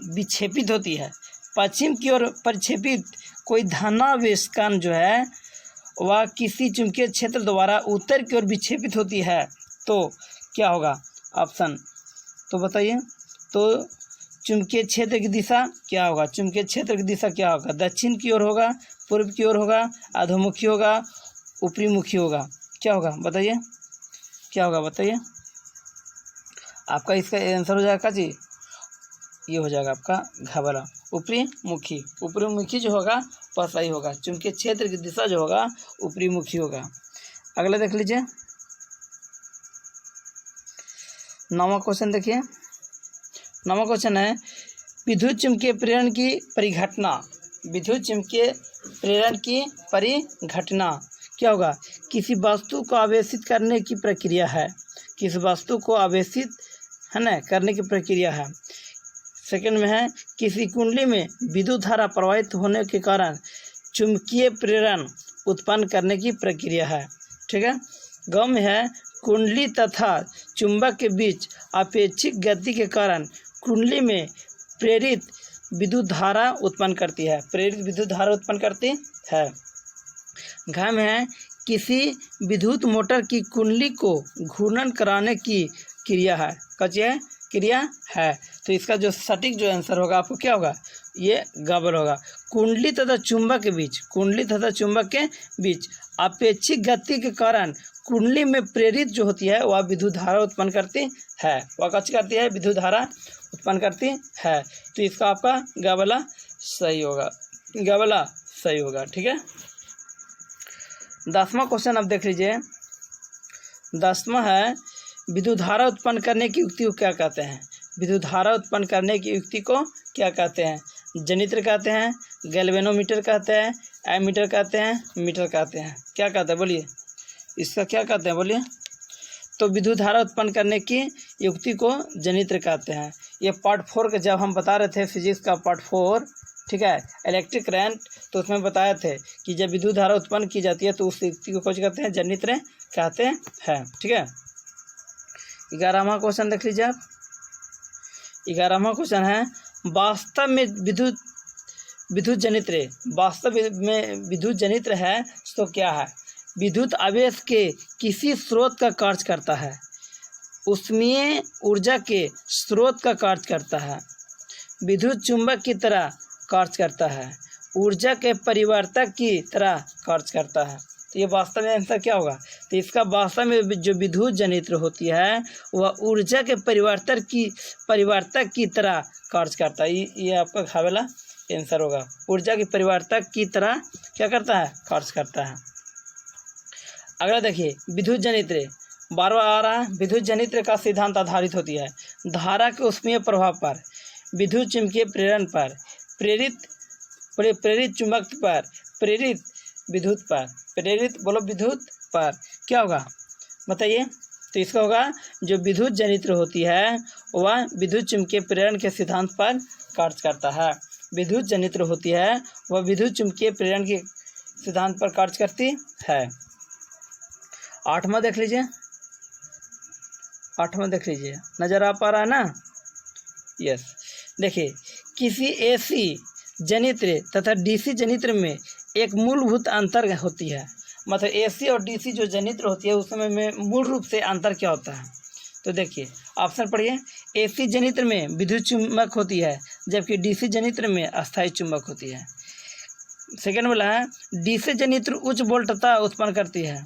विक्षेपित होती है। पश्चिम की ओर परिक्षेपित कोई धनावेश कण जो है वह किसी चुंबकीय क्षेत्र द्वारा उत्तर की ओर विक्षेपित होती है, तो क्या होगा ऑप्शन, तो बताइए। तो चुंबकीय क्षेत्र की दिशा क्या होगा, चुंबकीय क्षेत्र की दिशा क्या होगा, दक्षिण की ओर होगा, पूर्व की ओर होगा, अधोमुखी होगा, ऊपरी मुखी होगा। क्या होगा बताइए, क्या होगा बताइए। आपका इसका आंसर हो जाएगा जी, ये हो जाएगा आपका घबरा, ऊपरी मुखी। ऊपरी मुखी जो होगा वह सही होगा। चुंबकीय क्षेत्र की दिशा जो होगा ऊपरी मुखी होगा। अगला देख लीजिए, 9वां क्वेश्चन देखिए। 9वां क्वेश्चन है विद्युत चुम्बकीय प्रेरण की परिघटना। विद्युत चुम्बकीय प्रेरण की परिघटना क्या होगा? किसी वस्तु को आवेशित करने की प्रक्रिया है। किसी वस्तु को आवेशित है ना करने की प्रक्रिया है। सेकंड में है किसी कुंडली में विद्युत धारा प्रवाहित होने के कारण चुंबकीय प्रेरण उत्पन्न करने की प्रक्रिया है। ठीक है। ग में है कुंडली तथा चुंबक के बीच अपेक्षित गति के कारण कुंडली में प्रेरित विद्युत धारा उत्पन्न करती है। प्रेरित विद्युत धारा उत्पन्न करती है। घ में है किसी विद्युत मोटर की कुंडली को घूर्णन कराने की क्रिया है। कौन है? क्रिया है। तो इसका जो सटीक जो आंसर होगा आपको क्या होगा? ये गबल होगा। कुंडली तथा चुंबक के बीच, कुंडली तथा चुंबक के बीच अपेक्षित गति के कारण कुंडली में प्रेरित जो होती है वह विद्युत धारा उत्पन्न करती है। वह कौन करती है? विद्युत धारा उत्पन्न करती है। तो इसका आपका गबला सही होगा। गबला सही होगा। ठीक है। 10वां क्वेश्चन आप देख लीजिए। 10वां है विद्युत धारा उत्पन्न करने की युक्ति को क्या कहते हैं? विद्युत धारा उत्पन्न करने की युक्ति को क्या कहते हैं? जनित्र कहते हैं, गैल्वेनोमीटर कहते हैं, एमीटर कहते हैं, मीटर कहते हैं। क्या कहते हैं बोलिए? इसका क्या कहते हैं बोलिए? तो विद्युत धारा उत्पन्न करने की युक्ति को जनित्र कहते हैं। ये पार्ट 4 का जब हम बता रहे थे फिजिक्स का पार्ट 4, ठीक है, इलेक्ट्रिक करंट, तो उसमें बताए थे कि जब विद्युत धारा उत्पन्न की जाती है तो उस युक्ति को खोज करते हैं जनित्र कहते हैं। ठीक है। 11वां क्वेश्चन देख लीजिए आप। 11वां क्वेश्चन है वास्तव में विद्युत जनित्र, वास्तव में विद्युत जनित्र है तो क्या है? विद्युत आवेश के किसी स्रोत का कार्य करता है, ऊष्मीय ऊर्जा के स्रोत का कार्य करता है, विद्युत चुंबक की तरह कार्य करता है, ऊर्जा के परिवर्तक की तरह कार्य करता है। तो ये वास्तव में आंसर क्या होगा? तो इसका वास्तव में जो विद्युत जनित्र होती है वह ऊर्जा के परिवर्तक की तरह कार्य करता है। ये आपका घावेला आंसर होगा। ऊर्जा के परिवर्तक की तरह क्या करता है? कार्य करता है। अगला देखिए विद्युत जनित्र, बार बार आ रहा है। विद्युत जनित्र का सिद्धांत आधारित होती है धारा के ऊष्मीय प्रभाव पर, विद्युत चुम्बकीय प्रेरण पर, प्रेरित चुंबक पर, प्रेरित विद्युत पर, प्रेरित बोलो विद्युत पर। क्या होगा बताइए? तो इसका होगा जो विद्युत जनित्र होती है वह विद्युत चुम्बकीय प्रेरण के सिद्धांत पर कार्य करता है। विद्युत जनित्र होती है वह विद्युत चुम्बकीय प्रेरण के सिद्धांत पर कार्य करती है। 8वां देख लीजिए। 8वां देख लीजिए, नजर आ पा रहा है ना? यस। देखिए किसी एसी जनित्र तथा डीसी जनित्र में एक मूलभूत अंतर होती है। मतलब एसी और डीसी जो जनित्र होती है उसमें में मूल रूप से अंतर क्या होता है? तो देखिए ऑप्शन पढ़िए। एसी जनित्र में विद्युत चुंबक होती है जबकि डीसी जनित्र में अस्थायी चुंबक होती है। सेकंड वाला है डीसी जनित्र उच्च वोल्टता उत्पन्न करती है,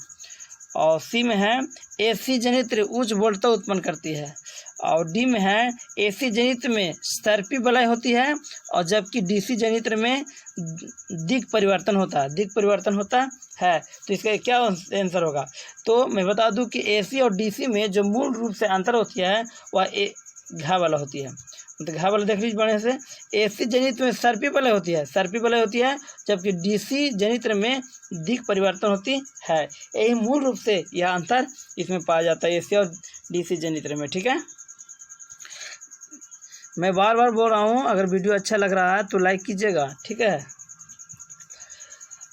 और सी में है एसी जनित्र उच्च वोल्टता उत्पन्न करती है, और डी में है एसी जनित्र में सर्पी वलय होती है और जबकि डीसी जनित्र में दिक् परिवर्तन होता है। तो इसका क्या आंसर होगा? तो मैं बता दूं कि एसी और डीसी में जो मूल रूप से अंतर होती है वह घा वाला होती है। तो घा वाला देख लीजिए बढ़िया से। एसी जनित्र में सर्पी वलय होती है, जबकि डीसी जनित्र में दिक् परिवर्तन होती है। यही मूल रूप से यह अंतर इसमें पाया जाता है एसी और डीसी जनित्र में। ठीक है। मैं बार बार बोल रहा हूँ, अगर वीडियो अच्छा लग रहा है तो लाइक कीजिएगा। ठीक है।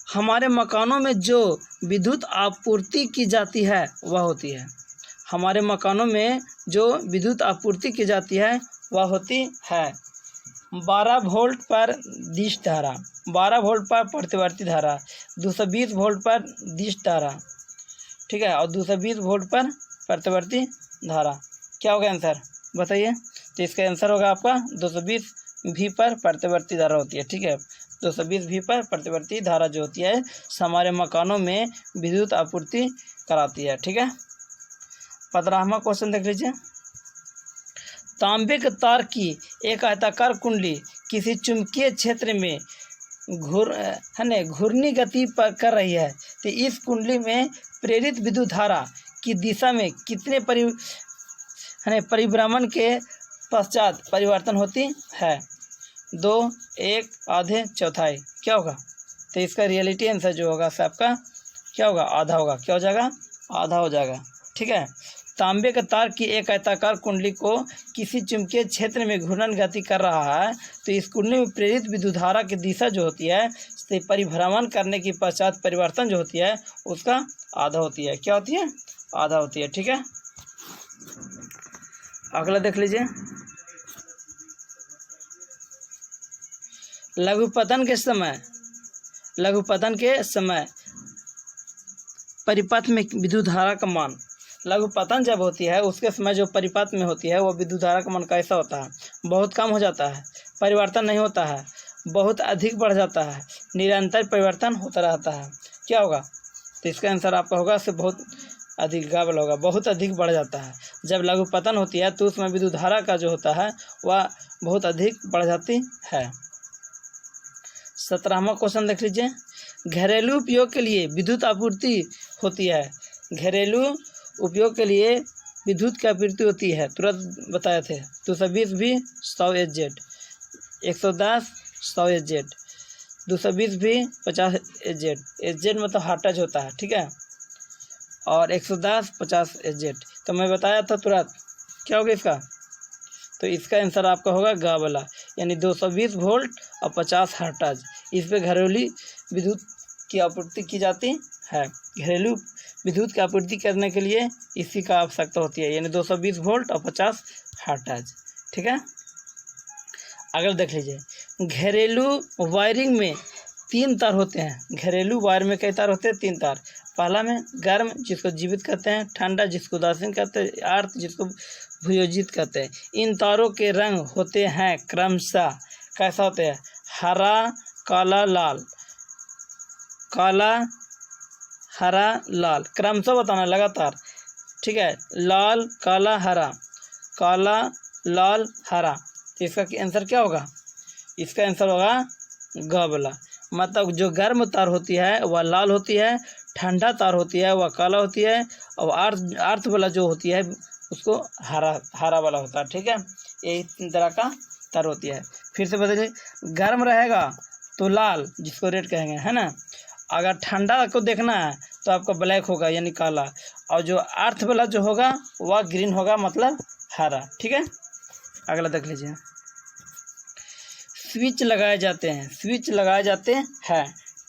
हमारे मकानों में जो विद्युत आपूर्ति की जाती है वह होती है, हमारे मकानों में जो विद्युत आपूर्ति की जाती है वह होती है 12 वोल्ट पर दिश धारा, 12 वोल्ट पर प्रतिवर्ती धारा, 220 वोल्ट पर दिश धारा, ठीक है, और 220 वोल्ट पर प्रतिवर्ती धारा। क्या होगा आंसर बताइए? तो इसका आंसर होगा आपका 220 भी पर प्रतिवर्ती धारा होती है। ठीक है। 220 भी पर प्रतिवर्ती धारा जो होती है हमारे मकानों में विद्युत आपूर्ति कराती है। ठीक है। 15वां क्वेश्चन देख लीजिए। तांबे के तार की एक आयताकार कुंडली किसी चुंबकीय क्षेत्र में घूर्णी गति पर कर रही है, तो इस कुंडली में प्रेरित विद्युत धारा की दिशा में कितने है ना, परिभ्रमण के पश्चात परिवर्तन होती है। 2, 1, आधे, चौथाई, क्या होगा? तो इसका रियलिटी आंसर जो होगा आपका क्या होगा? आधा होगा। क्या हो जाएगा? आधा हो जाएगा। ठीक है। तांबे का तार की एक आयताकार कुंडली को किसी चुंबकीय क्षेत्र में घूर्णन गति कर रहा है, तो इस कुंडली में प्रेरित विद्युत धारा की दिशा जो होती है से परिभ्रमण करने के पश्चात परिवर्तन जो होती है उसका आधा होती है। क्या होती है? आधा होती है। ठीक है। अगला देख लीजिए, लघुपतन के समय परिपथ में विद्युत धारा का मान। लघुपतन जब होती है उसके समय जो परिपथ में होती है वो विद्युत धारा का मान कैसा होता है? बहुत कम हो जाता है, परिवर्तन नहीं होता है, बहुत अधिक बढ़ जाता है, निरंतर परिवर्तन होता रहता है। क्या होगा? तो इसका आंसर आपका होगा से बहुत अधिक, गावल होगा, बहुत अधिक बढ़ जाता है। जब लघुपतन होती है तो उसमें विद्युत धारा का जो होता है वह बहुत अधिक बढ़ जाती है। 17वां क्वेश्चन देख लीजिए, घरेलू उपयोग के लिए विद्युत आपूर्ति होती है। घरेलू उपयोग के लिए विद्युत की आपूर्ति होती है, तुरंत बताए थे। 220 भी 100 HZ, 110 100 HZ, 220 भी 50 HZ, HZ मतलब हार्ट टच होता है। ठीक है। और 110 50 HZ, तो मैं बताया था तुरंत। क्या होगा इसका? तो इसका आंसर आपका होगा ग वाला, यानी 220 वोल्ट और 50 हर्ट्ज। इस पे घरेलू विद्युत की आपूर्ति की जाती है। घरेलू विद्युत की आपूर्ति करने के लिए इसी का आवश्यकता होती है, यानी 220 वोल्ट और 50 हर्ट्ज। ठीक है। अगला देख लीजिए, घरेलू वायरिंग में 3 तार होते हैं। घरेलू वायर में कई तार होते हैं? 3 तार। पहला में गर्म जिसको जीवित कहते हैं, ठंडा जिसको उदासीन कहते हैं, आर्द्र जिसको भूयोजित कहते हैं। इन तारों के रंग होते हैं क्रमशः कैसा होते हैं? हरा, काला, लाल। काला, हरा, लाल, क्रमशः बताना लगातार। ठीक है। लाल, काला, हरा, काला, लाल, हरा। तो इसका आंसर क्या होगा? इसका आंसर होगा ग वाला, मतलब जो गर्म तार होती है वह लाल होती है, ठंडा तार होती है वह काला होती है, और आर्द्र वाला जो होती है उसको हरा वाला होता है। ठीक है। यही 3 तरह का तार होती है। फिर से बताइए, गर्म रहेगा तो लाल जिसको रेड कहेंगे, है ना। अगर ठंडा को देखना है तो आपका ब्लैक होगा यानी काला, और जो आर्द्र वाला जो होगा वह ग्रीन होगा मतलब हरा। ठीक है। अगला देख लीजिए, स्विच लगाए जाते हैं। स्विच लगाए जाते हैं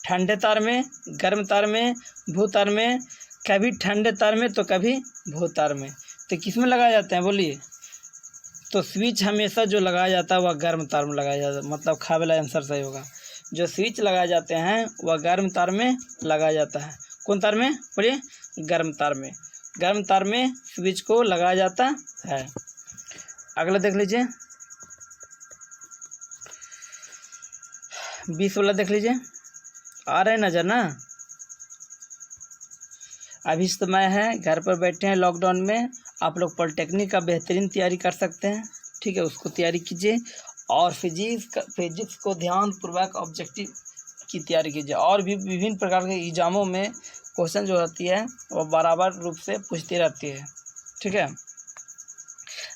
ठंडे तार में, गर्म तार में, भू तार में, कभी ठंडे तार में तो कभी भू तार में। तो किस में लगाए जाते हैं बोलिए? तो स्विच हमेशा जो लगाया जाता है वह गर्म तार में लगाया जाता है, मतलब खा वाला आंसर सही होगा। जो स्विच लगाए जाते हैं वह गर्म तार में लगाया जाता है। कौन तार में बोलिए? गर्म तार में। गर्म तार में स्विच को लगाया जाता है। अगला देख लीजिए, 20 वाला देख लीजिए। आ रहे नजर ना? अभी समय है, घर पर बैठे हैं लॉकडाउन में, आप लोग पॉलिटेक्निक का बेहतरीन तैयारी कर सकते हैं। ठीक है, उसको तैयारी कीजिए, और फिजिक्स को ध्यानपूर्वक ऑब्जेक्टिव की तैयारी कीजिए। और भी विभिन्न प्रकार के एग्जामों में क्वेश्चन जो होती है वो बराबर रूप से पूछती रहती है। ठीक है।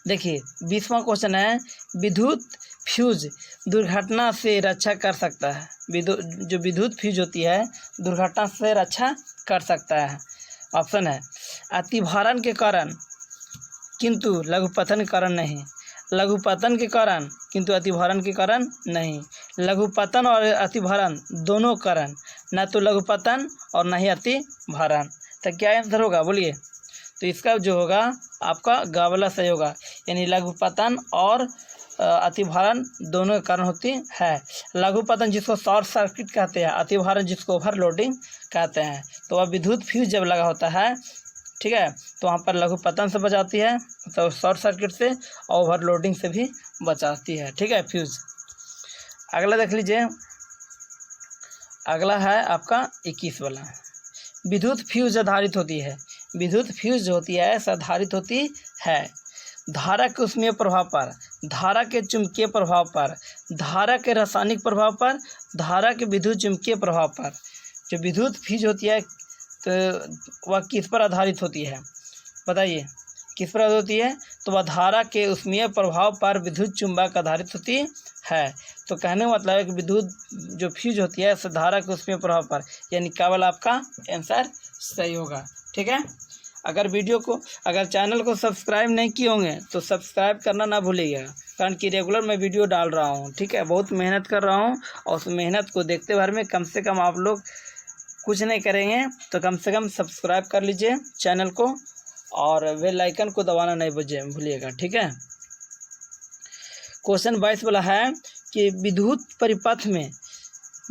देखिए 20वां क्वेश्चन है, विद्युत फ्यूज दुर्घटना से रक्षा कर सकता है। जो विद्युत फ्यूज होती है दुर्घटना से रक्षा कर सकता है। ऑप्शन है अतिभारण के कारण किंतु लघुपतन के कारण नहीं, लघुपतन के कारण किंतु अतिभारण के कारण नहीं, लघुपतन और अतिभारण दोनों कारण, न तो लघुपतन और न ही अतिभारण। तो क्या आंसर होगा बोलिए? तो इसका जो होगा आपका ग वाला सही होगा, यानी लघुपतन और अतिभारण दोनों के कारण होती है। लघुपतन जिसको शॉर्ट सर्किट कहते हैं, अतिभारण जिसको ओवरलोडिंग कहते हैं। तो वह विद्युत फ्यूज जब लगा होता है, ठीक है, तो वहाँ पर लघुपतन से बचाती है, तो शॉर्ट सर्किट से और ओवरलोडिंग से भी बचाती है। ठीक है, फ्यूज। अगला देख लीजिए, अगला है आपका 21 वाला। विद्युत फ्यूज आधारित होती है। विद्युत फ्यूज जो होती है आधारित होती है धारा के उष्मीय प्रभाव पर, धारा के चुंबकीय प्रभाव पर, धारा के रासायनिक प्रभाव पर, धारा के विद्युत चुंबकीय प्रभाव पर। जो विद्युत फ्यूज होती है तो वह किस पर आधारित होती है बताइए? किस पर आधारित होती है? तो वह धारा के ऊष्मीय प्रभाव पर विद्युत चुंबक आधारित होती है। तो कहने का मतलब है कि विद्युत जो फ्यूज होती है धारा के ऊष्मीय प्रभाव पर, यानी केवल आपका आंसर सही होगा। ठीक है, अगर चैनल को सब्सक्राइब नहीं किए होंगे तो सब्सक्राइब करना ना भूलिएगा, कारण कि रेगुलर मैं वीडियो डाल रहा हूँ। ठीक है, बहुत मेहनत कर रहा हूँ और उस मेहनत को देखते भर में कम से कम आप लोग कुछ नहीं करेंगे तो कम से कम सब्सक्राइब कर लीजिए चैनल को और बेल आइकन को दबाना नहीं भूलिएगा। ठीक है, क्वेश्चन 22 बोला है कि विद्युत परिपथ में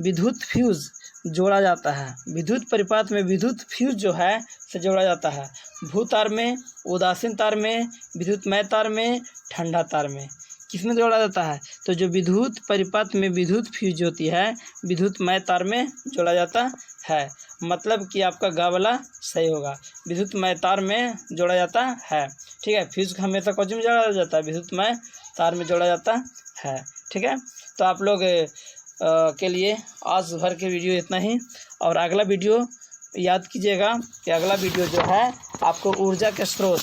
विद्युत फ्यूज जोड़ा जाता है। विद्युत परिपथ में विद्युत फ्यूज जो है से जोड़ा जाता है भू तार में, उदासीन तार में, विद्युतमय तार में, ठंडा तार में। किसमें जोड़ा जाता है? तो जो विद्युत परिपथ में विद्युत फ्यूज होती है विद्युतमय तार में जोड़ा जाता है। मतलब कि आपका गा वाला सही होगा, विद्युतमय तार में जोड़ा जाता है। ठीक है, फ्यूज हमेशा कौन में जोड़ा जाता है? विद्युतमय तार में जोड़ा जाता है। ठीक है, तो आप लोग के लिए आज भर के वीडियो इतना ही, और अगला वीडियो याद कीजिएगा कि अगला वीडियो जो है आपको ऊर्जा के स्रोत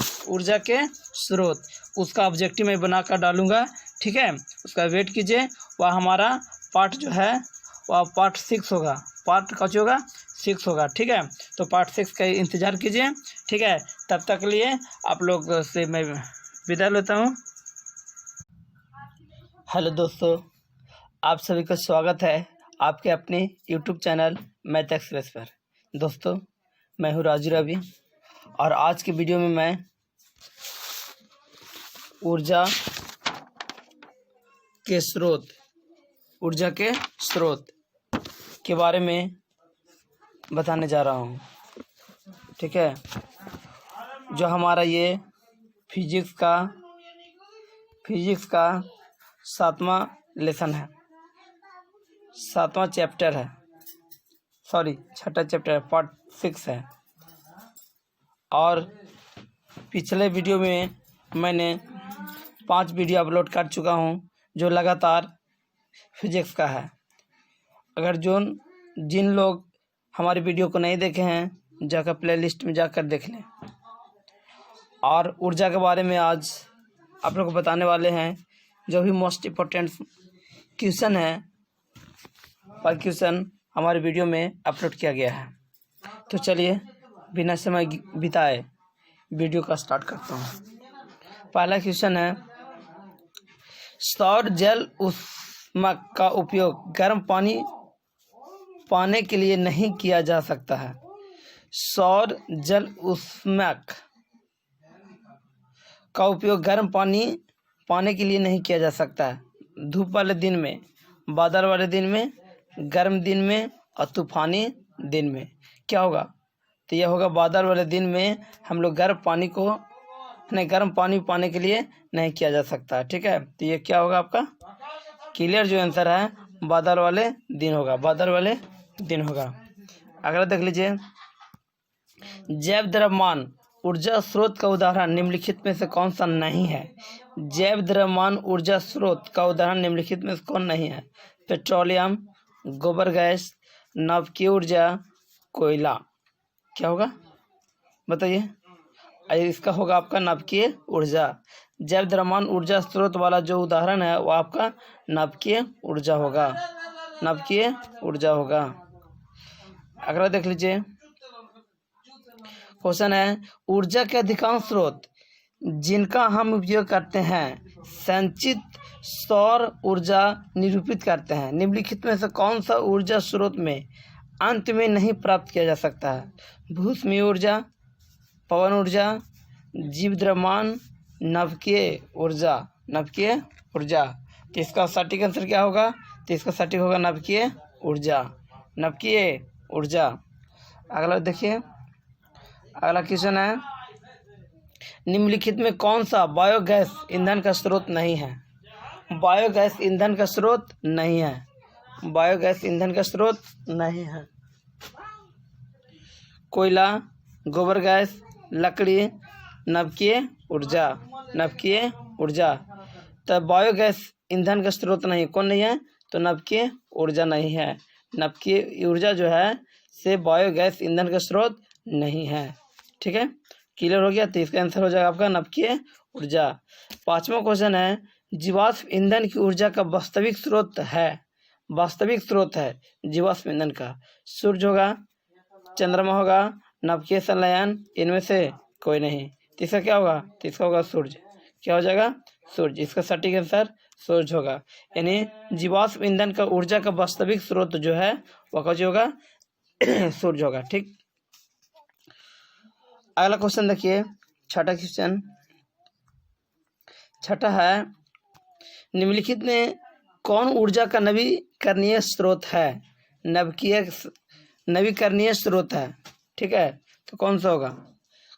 उसका ऑब्जेक्टिव मैं बनाकर डालूंगा। ठीक है, उसका वेट कीजिए, वह हमारा पार्ट जो है वह पार्ट 6 होगा। पार्ट कौन होगा? 6 होगा। ठीक है, तो पार्ट 6 का इंतज़ार कीजिए। ठीक है, तब तक के लिए आप लोग से मैं विदा लेता हूँ। हेलो दोस्तों, आप सभी का स्वागत है आपके अपने YouTube चैनल मैथ एक्सप्रेस पर। दोस्तों, मैं हूँ राजू रवि और आज के वीडियो में मैं ऊर्जा के स्रोत के बारे में बताने जा रहा हूँ। ठीक है, जो हमारा ये फिजिक्स का 7वां लेसन है, 7वां चैप्टर है, सॉरी 6ठा चैप्टर पार्ट 6 है। और पिछले वीडियो में मैंने 5 वीडियो अपलोड कर चुका हूँ जो लगातार फिजिक्स का है। अगर जिन लोग हमारे वीडियो को नहीं देखे हैं जाकर प्लेलिस्ट में जाकर देख लें। और ऊर्जा के बारे में आज आप लोग को बताने वाले हैं, जो भी मोस्ट इम्पोर्टेंट क्वेश्चन है पर क्वेश्चन हमारे वीडियो में अपलोड किया गया है। तो चलिए बिना समय बिताए वीडियो का स्टार्ट करता हूँ। पहला क्वेश्चन है, सौर जल ऊष्मक का उपयोग गर्म पानी पाने के लिए नहीं किया जा सकता है। सौर जल ऊष्मक का उपयोग गर्म पानी पाने के लिए नहीं किया जा सकता है। धूप वाले दिन में, बादल वाले दिन में, गर्म दिन में और तूफानी दिन में। क्या होगा? तो यह होगा बादल वाले दिन में हम लोग गर्म पानी पाने के लिए नहीं किया जा सकता। ठीक है, तो ये क्या होगा आपका क्लियर जो आंसर है बादल वाले दिन होगा। अगला देख लीजिए, जैव द्रव्यमान ऊर्जा स्रोत का उदाहरण निम्नलिखित में से कौन सा नहीं है? जैव द्रव्यमान ऊर्जा स्रोत का उदाहरण निम्नलिखित में से कौन नहीं है? पेट्रोलियम, गोबर गैस, नवकीय ऊर्जा, कोयला। क्या होगा बताइए? इसका होगा आपका नवकीय ऊर्जा। जैव द्रव्यमान ऊर्जा स्रोत वाला जो उदाहरण है वो आपका नवकीय ऊर्जा होगा। अगला देख लीजिए, क्वेश्चन है, ऊर्जा के अधिकांश स्रोत जिनका हम उपयोग करते हैं संचित सौर ऊर्जा निरूपित करते हैं। निम्नलिखित में से कौन सा ऊर्जा स्रोत में अंत में नहीं प्राप्त किया जा सकता है? भूस्मीय ऊर्जा, पवन ऊर्जा, जीव द्रव्यमान, नवकीय ऊर्जा। तो इसका सटीक आंसर क्या होगा? तो इसका सटीक होगा नवकीय ऊर्जा। अगला देखिए, अगला क्वेश्चन है, निम्नलिखित में कौन सा बायोगैस ईंधन का स्रोत नहीं है? बायोगैस ईंधन का स्रोत नहीं है। कोयला, गोबर गैस, लकड़ी, नवकीय ऊर्जा। तो बायोगैस ईंधन का स्रोत नहीं, कौन नहीं है? तो नवकीय ऊर्जा नहीं है। नवकीय ऊर्जा जो है से बायोगैस ईंधन का स्रोत नहीं है। ठीक है, क्लियर हो गया? तो इसका आंसर हो जाएगा आपका नवकीय ऊर्जा। पांचवा क्वेश्चन है, जीवाश्म ईंधन की ऊर्जा का वास्तविक स्रोत है, वास्तविक स्रोत है जीवाश्म ईंधन का, सूर्य होगा, चंद्रमा होगा, नवकीय संलयन, इनमें से कोई नहीं। तीसरा क्या होगा, तीसरा होगा सूर्य। क्या हो जाएगा, सूर्य। इसका सटीक आंसर सूर्य होगा। यानी जीवाश्म ईंधन का ऊर्जा का वास्तविक स्रोत जो है वह कौन होगा, सूर्य होगा। ठीक, अगला क्वेश्चन देखिए, छठा क्वेश्चन, छठा है, निम्नलिखित में कौन ऊर्जा का नवीकरणीय स्रोत है, नवीकरणीय स्रोत है। ठीक है, तो कौन सा होगा,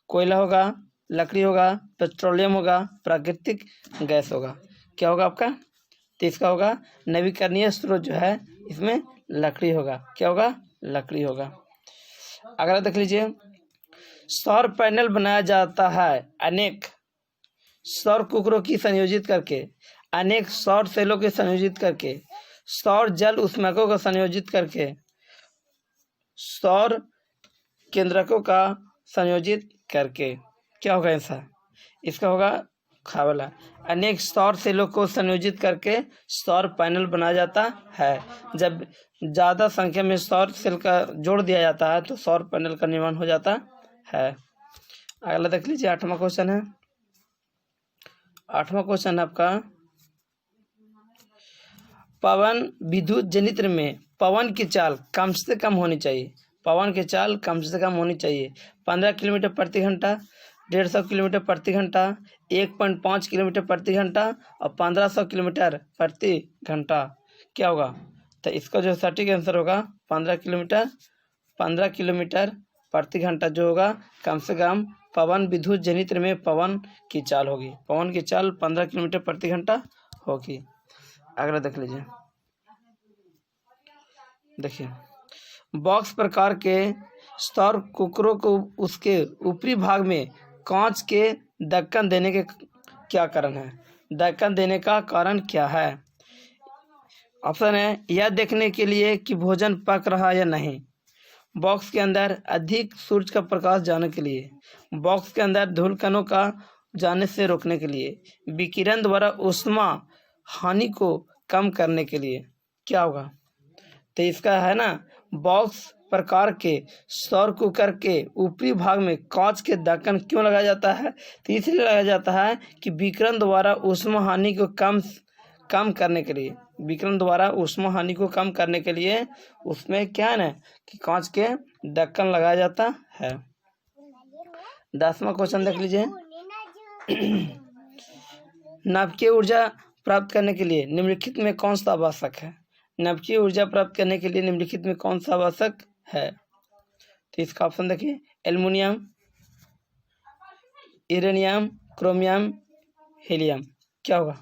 कोयला होगा, लकड़ी होगा, पेट्रोलियम होगा, प्राकृतिक गैस होगा। क्या होगा आपका, तो इसका होगा नवीकरणीय स्रोत जो है इसमें लकड़ी होगा। क्या होगा, लकड़ी होगा। अगला देख लीजिए, सौर पैनल बनाया जाता है अनेक सौर कुकरों की संयोजित करके, अनेक सौर सेलों के संयोजित करके, सौर जल ऊष्माकों का संयोजित करके, सौर केंद्रकों का संयोजित करके। क्या होगा ऐसा, इसका होगा खावला। अनेक सौर सेलों को संयोजित करके सौर पैनल बनाया जाता है। जब ज़्यादा संख्या में सौर सेल का जोड़ दिया जाता है तो सौर पैनल का निर्माण हो जाता है। अगला देख लीजिए, आठवां क्वेश्चन है, आठवां क्वेश्चन आपका, पवन विद्युत जनित्र में पवन की चाल कम से कम होनी चाहिए, पवन की चाल कम से कम होनी चाहिए 15 किलोमीटर प्रति घंटा, 150 किलोमीटर प्रति घंटा, 1.5 किलोमीटर प्रति घंटा और 1500 किलोमीटर प्रति घंटा। क्या होगा, तो इसका जो सटीक आंसर होगा 15 किलोमीटर प्रति घंटा जो होगा कम से कम पवन विद्युत जनित्र में पवन की चाल होगी, पवन की चाल 15 किलोमीटर प्रति घंटा होगी। अगला देख लीजिए, देखिए, बॉक्स प्रकार के सौर कुकरों को उसके ऊपरी भाग में कांच के ढक्कन देने के क्या कारण है, ढक्कन देने का कारण क्या है। ऑप्शन है, यह देखने के लिए कि भोजन पक रहा या नहीं, बॉक्स के अंदर अधिक सूरज का प्रकाश जाने के लिए, बॉक्स के अंदर धूल कणों का जाने से रोकने के लिए, विकिरण द्वारा ऊष्मा हानि को कम करने के लिए। क्या होगा, तो इसका है ना, बॉक्स प्रकार के सौर कुकर के ऊपरी भाग में कांच के ढक्कन क्यों लगाया जाता है, तो इसलिए लगाया जाता है कि विकिरण द्वारा ऊष्मा हानि को कम करने के लिए, विकिरण द्वारा ऊष्मा हानि को कम करने के लिए उसमें क्या है ना कि कांच के ढक्कन लगाया जाता है। 10वां क्वेश्चन देख लीजिए, नाभिकीय ऊर्जा प्राप्त करने के लिए निम्नलिखित में कौन सा आवश्यक है, नाभिकीय ऊर्जा प्राप्त करने के लिए निम्नलिखित में कौन सा आवश्यक है। तो इसका ऑप्शन देखिए, एल्युमिनियम, यूरेनियम, क्रोमियम, हीलियम। क्या होगा,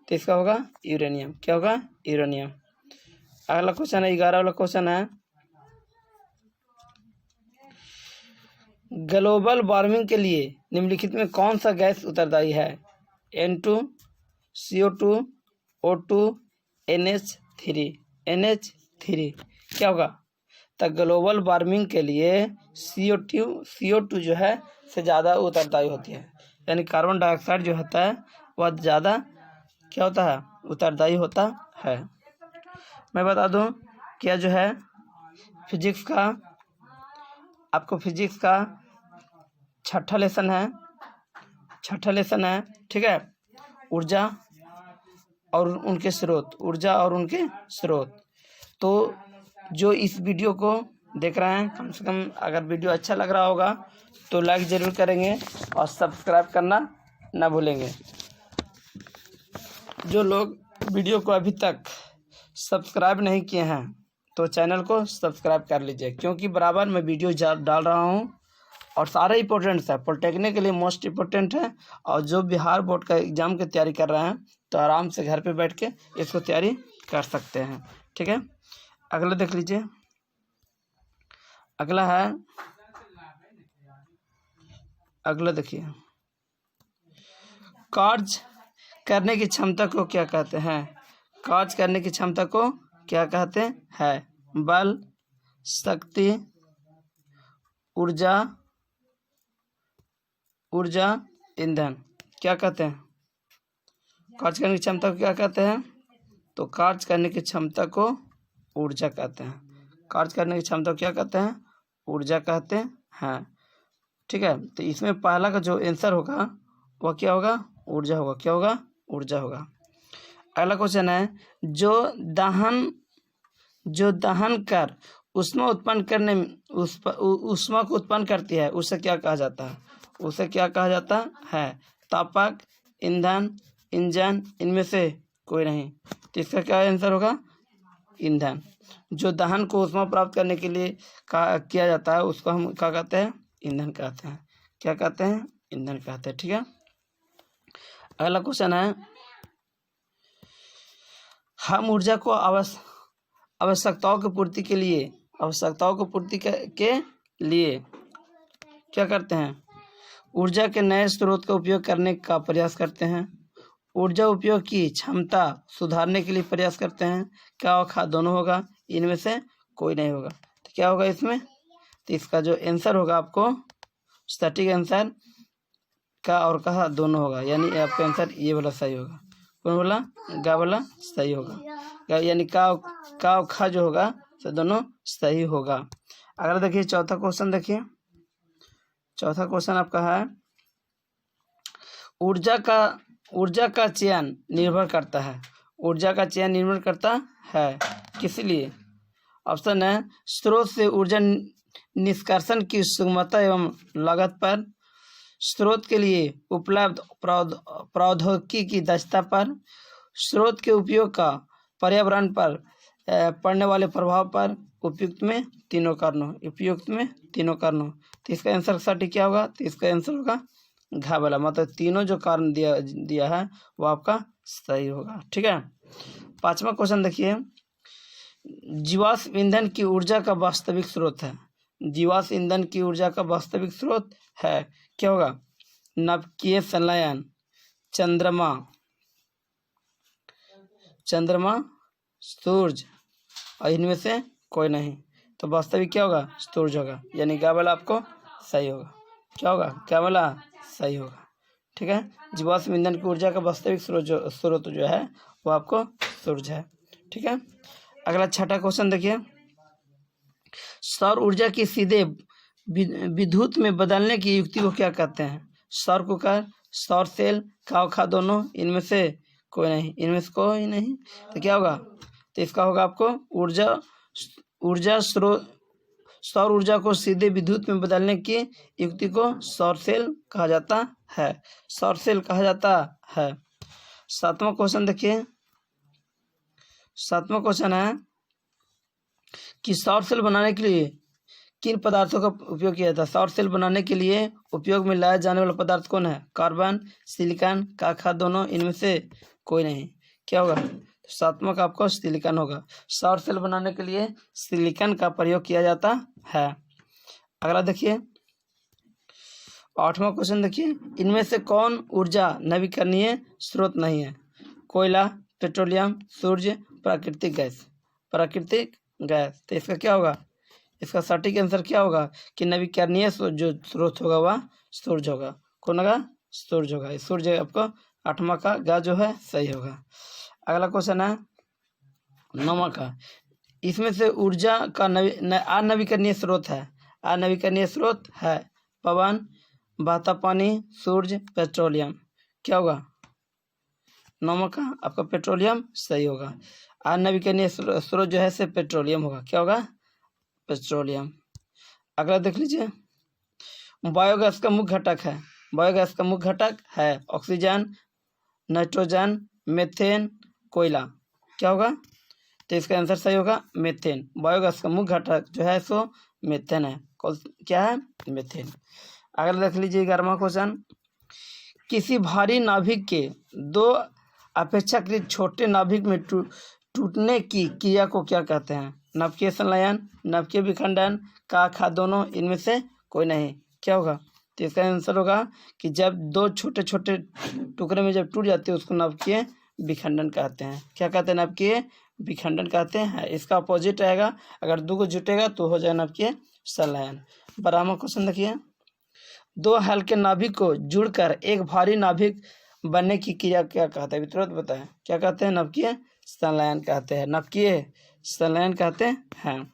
तो इसका होगा यूरेनियम। क्या होगा, यूरेनियम। अगला क्वेश्चन है, 11 वाला क्वेश्चन है, ग्लोबल वार्मिंग के लिए निम्नलिखित में कौन सा गैस उत्तरदायी है, N2, CO2, O2, NH3। क्या होगा, तो ग्लोबल वार्मिंग के लिए CO2 जो है से ज़्यादा उत्तरदायी होती है, यानी कार्बन डाइऑक्साइड जो होता है वह ज़्यादा क्या होता है, उत्तरदायी होता है। मैं बता दूं क्या जो है फिजिक्स का, आपको फिजिक्स का छठा लेसन है, ठीक है, ऊर्जा और उनके स्रोत, ऊर्जा और उनके स्रोत। तो जो इस वीडियो को देख रहे हैं, कम से कम अगर वीडियो अच्छा लग रहा होगा तो लाइक ज़रूर करेंगे और सब्सक्राइब करना ना भूलेंगे। जो लोग वीडियो को अभी तक सब्सक्राइब नहीं किए हैं तो चैनल को सब्सक्राइब कर लीजिए, क्योंकि बराबर मैं वीडियो डाल रहा हूँ और सारे इंपॉर्टेंट है, पॉलिटेक्निक के लिए मोस्ट इम्पोर्टेंट है। और जो बिहार बोर्ड का एग्ज़ाम की तैयारी कर रहे हैं तो आराम से घर पे बैठ के इसको तैयारी कर सकते हैं, ठीक है। अगला देख लीजिए, अगला है, अगला देखिए, कार्य करने की क्षमता को क्या कहते हैं, कार्य करने की क्षमता को क्या कहते हैं, बल, शक्ति, ऊर्जा, ईंधन। क्या कहते हैं? कार्य करने की क्षमता को क्या कहते हैं? तो कार्य करने की क्षमता को ऊर्जा कहते हैं। कार्य करने की क्षमता को क्या कहते हैं? ऊर्जा कहते हैं। ठीक है, तो इसमें पहला का जो आंसर होगा वह क्या होगा? ऊर्जा होगा। क्या होगा? ऊर्जा होगा। अगला क्वेश्चन है, जो दहन कर ऊष्मा उत्पन्न करने ऊष्मा को उत्पन्न करती है उसे क्या कहा जाता है? उसे क्या कहा जाता है? तापक, ईंधन, इंजन, इनमें से कोई नहीं। तो इसका क्या आंसर होगा? ईंधन। जो दहन को ऊष्मा प्राप्त करने के लिए किया जाता है उसको हम क्या कहते हैं? ईंधन कहते हैं। क्या कहते हैं? ईंधन कहते हैं। ठीक है, अगला क्वेश्चन है, हम ऊर्जा को आवश्यकताओं की पूर्ति के लिए के लिए क्या करते हैं? ऊर्जा के नए स्रोत का उपयोग करने का प्रयास करते हैं। ऊर्जा उपयोग की क्षमता सुधारने के लिए प्रयास करते हैं। क्या होगा? दोनों होगा, इनमें से कोई नहीं होगा। तो क्या होगा इसमें? तो इसका जो आंसर होगा आपको सटीक आंसर का और कहा दोनों होगा, यानी आपका आंसर ये वाला सही होगा। कौन बोला? गा वाला सही होगा, यानी का और खा जो होगा तो दोनों सही होगा। अगला देखिए चौथा क्वेश्चन। देखिए चौथा क्वेश्चन आपका है, ऊर्जा का चयन निर्भर करता है। ऊर्जा का चयन निर्भर करता है किस लिए? ऑप्शन है, स्रोत से ऊर्जा निष्कर्षण की सुगमता एवं लागत पर, स्रोत के लिए उपलब्ध प्रौद्योगिकी की दक्षता पर, स्रोत के उपयोग का पर्यावरण पर पड़ने वाले प्रभाव पर, उपयुक्त में तीनों कारणों। तो इसका आंसर सटीक क्या होगा? तो इसका आंसर होगा घा वाला, मतलब तीनों जो कारण दिया है वो आपका सही होगा। ठीक है, पांचवा क्वेश्चन देखिए, जीवाश्म ईंधन की ऊर्जा का वास्तविक स्रोत है। जीवाश्म ईंधन की ऊर्जा का वास्तविक स्रोत है, क्या होगा? नभकीय संलयन, चंद्रमा, सूरज, और इनमें से कोई नहीं। तो वास्तविक क्या होगा? सूरज होगा, यानी क्या वाला आपको सही होगा। क्या होगा? क्या वाला सही होगा। ठीक है, जीवाश्म ईंधन की ऊर्जा का वास्तविक स्रोत जो है वो आपको सूरज है। ठीक है, अगला छठा क्वेश्चन देखिए, सौर ऊर्जा की सीधे विद्युत में बदलने की युक्ति को क्या कहते हैं? सौर कुकर, सौर सेल, खा दोनों, इनमें से कोई नहीं। तो क्या होगा? तो इसका होगा आपको सौर ऊर्जा को सीधे विद्युत में बदलने की युक्ति को सौर सेल कहा जाता है। सातवां क्वेश्चन देखिए, सातवां क्वेश्चन है कि सौर सेल बनाने के लिए किन पदार्थों का उपयोग किया जाता है? सौर सेल बनाने के लिए उपयोग में लाया जाने वाला पदार्थ कौन है? कार्बन, सिलिकॉन, का दोनों, इनमें से कोई नहीं। क्या होगा? सातवां का आपको सिलिकॉन होगा। सौर सेल बनाने के लिए सिलिकॉन का प्रयोग किया जाता है। अगला देखिए आठवां क्वेश्चन देखिए, इनमें से कौन ऊर्जा नवीकरणीय स्रोत नहीं है? कोयला, पेट्रोलियम, सूर्य, प्राकृतिक गैस। तो इसका क्या होगा? इसका सटीक आंसर क्या होगा कि नवीकरणीय जो स्रोत होगा वह सूर्य होगा। कौन होगा? सूर्य होगा। सूर्य आपको आठवां का गा जो है सही होगा। अगला क्वेश्चन है नौवां का, इसमें से ऊर्जा का अनवीकरणीय स्रोत है। अनवीकरणीय स्रोत है पवन, बहता पानी, सूर्य, पेट्रोलियम। क्या होगा? नौवां का आपका पेट्रोलियम सही होगा। अनवीकरणीय स्रोत जो है से पेट्रोलियम होगा। क्या होगा? पेट्रोलियम। अगला देख लीजिए, बायोगैस का मुख्य घटक है ऑक्सीजन, नाइट्रोजन, मीथेन, कोयला। क्या होगा? तो इसका आंसर सही होगा मीथेन। बायोगैस का मुख्य घटक जो है सो मीथेन है। क्या है? मीथेन। अगला देख लीजिए 11वां क्वेश्चन, किसी भारी नाभिक के दो अपेक्षाकृत छोटे नाभिक में टूटने की क्रिया को क्या कहते हैं? नाभिकीय संलयन, नाभिकीय विखंडन, का दोनों, इनमें से कोई नहीं। क्या होगा? तो इसका आंसर होगा कि जब दो छोटे छोटे टुकड़े में जब टूट जाते हैं उसको नाभिकीय विखंडन कहते हैं। क्या कहते हैं? नाभिकीय विखंडन कहते हैं। इसका अपोजिट रहेगा, अगर दो को जुटेगा तो हो जाएगा नाभिकीय संलयन। 12वां क्वेश्चन देखिए, दो हल्के नाभिक को जुड़कर एक भारी नाभिक बनने की क्रिया क्या कहते हैं? तुरंत बताएं, क्या कहते हैं? नभकीय संलयन कहते हैं, नभकीय संलयन कहते हैं।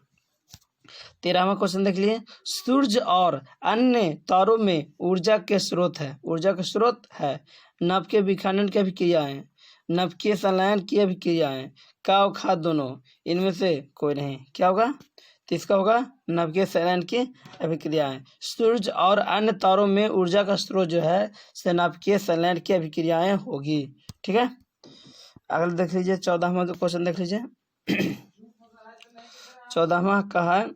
13वां क्वेश्चन देख लिए। सूर्य और अन्य तारों में ऊर्जा के स्रोत है, ऊर्जा के स्रोत है। नभ के विखंडन की अभिक्रियाएं, नभकीय संलयन की अभिक्रियाएं, का और खा दोनों, इनमें से कोई नहीं। क्या होगा? तो इसका होगा नभकीय संलयन की अभिक्रियाएं। सूर्य और अन्य तारों में ऊर्जा का स्रोत जो है से नभकीय संलयन की अभिक्रियाएं होगी। ठीक है, अगला देख लीजिए 14वां क्वेश्चन देख लीजिए। 14वां कहा है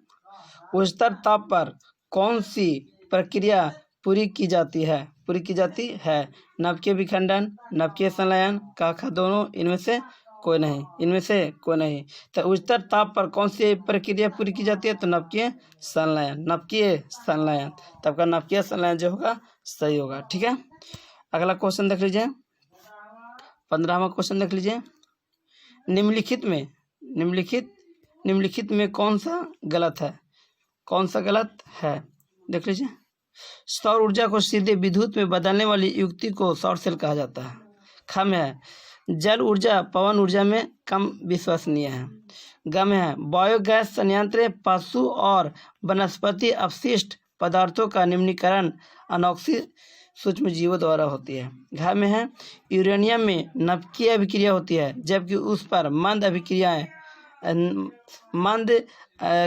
उच्चतर ताप पर कौन सी प्रक्रिया पूरी की जाती है? पूरी की जाती है। नभकीय विखंडन, नभकीय संलयन, का खा दोनों, इनमें से कोई नहीं, इनमें से कोई नहीं। तो उच्चतर ताप पर कौन सी प्रक्रिया पूरी की जाती है? तो नभकीय संलयन, नभकीय संलयन। तब का नभकीय संलयन जो होगा सही होगा। ठीक है, अगला क्वेश्चन देख लीजिए। 15वां क्वेश्चन देख लीजिए। निम्नलिखित में कौन सा गलत है? कौन सा गलत है? देख लीजिए। सौर ऊर्जा को सीधे विद्युत में बदलने वाली युक्ति को सौर सेल कहा जाता है। ख में है जल ऊर्जा पवन ऊर्जा में कम विश्वसनीय है। ग में है बायोगैस संयंत्र पशु और वनस्पति अपशिष्ट पदार्थों का निम्नीकरण अनोक्सी सूक्ष्म जीवों द्वारा होती है। घ में है यूरेनियम में नभकीय अभिक्रिया होती है जबकि उस पर मंद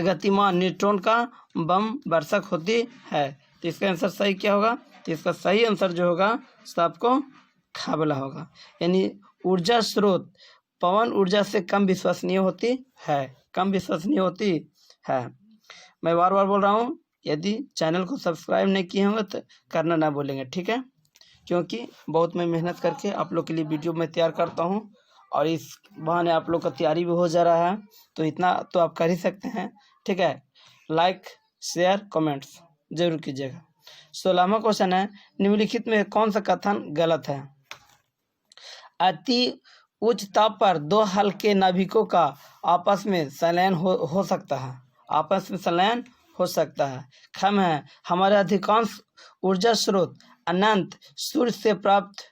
गतिमान न्यूट्रॉन का बम वर्षक होती है। तो इसका आंसर सही क्या होगा? तो इसका सही आंसर जो होगा सबको खा वाला होगा, यानी ऊर्जा स्रोत पवन ऊर्जा से कम विश्वसनीय होती है, कम विश्वसनीय होती है। मैं बार बार बोल रहा हूँ, यदि चैनल को सब्सक्राइब नहीं किए होंगे तो करना ना बोलेंगे। ठीक है, क्योंकि बहुत मैं मेहनत करके आप लोग के लिए वीडियो में तैयार करता हूँ और इस बहाने आप लोग का तैयारी भी हो जा रहा है, तो इतना तो आप कर ही सकते हैं। ठीक है, लाइक शेयर कमेंट्स जरूर कीजिएगा। 16वां क्वेश्चन है निम्नलिखित में कौन सा कथन गलत है? अति उच्च ताप पर दो हल्के नाभिकों का आपस में संलयन हो सकता है, आपस में संलयन हो सकता है। खम है हमारे अधिकांश ऊर्जा स्रोत अनंत सूर्य से प्राप्त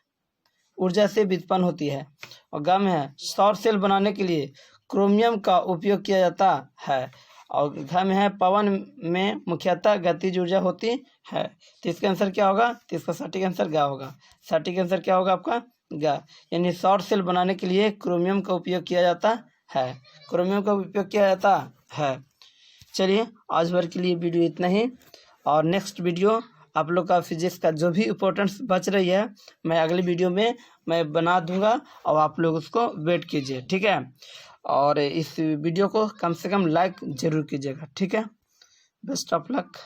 ऊर्जा से व्युत्पन्न होती है। और गम है सौर सेल बनाने के लिए क्रोमियम का उपयोग किया जाता है। और घम है पवन में मुख्यतः गतिज ऊर्जा होती है। तो इसका आंसर क्या होगा? तो इसका सटीक आंसर गा होगा। सटीक आंसर क्या होगा आपका? गा, यानी सौर सेल बनाने के लिए क्रोमियम का उपयोग किया जाता है, क्रोमियम का उपयोग किया जाता है। चलिए आज भर के लिए वीडियो इतना ही, और नेक्स्ट वीडियो आप लोग का फिजिक्स का जो भी इम्पोर्टेंस बच रही है मैं अगली वीडियो में मैं बना दूंगा और आप लोग उसको वेट कीजिए। ठीक है, और इस वीडियो को कम से कम लाइक जरूर कीजिएगा। ठीक है, बेस्ट ऑफ लक।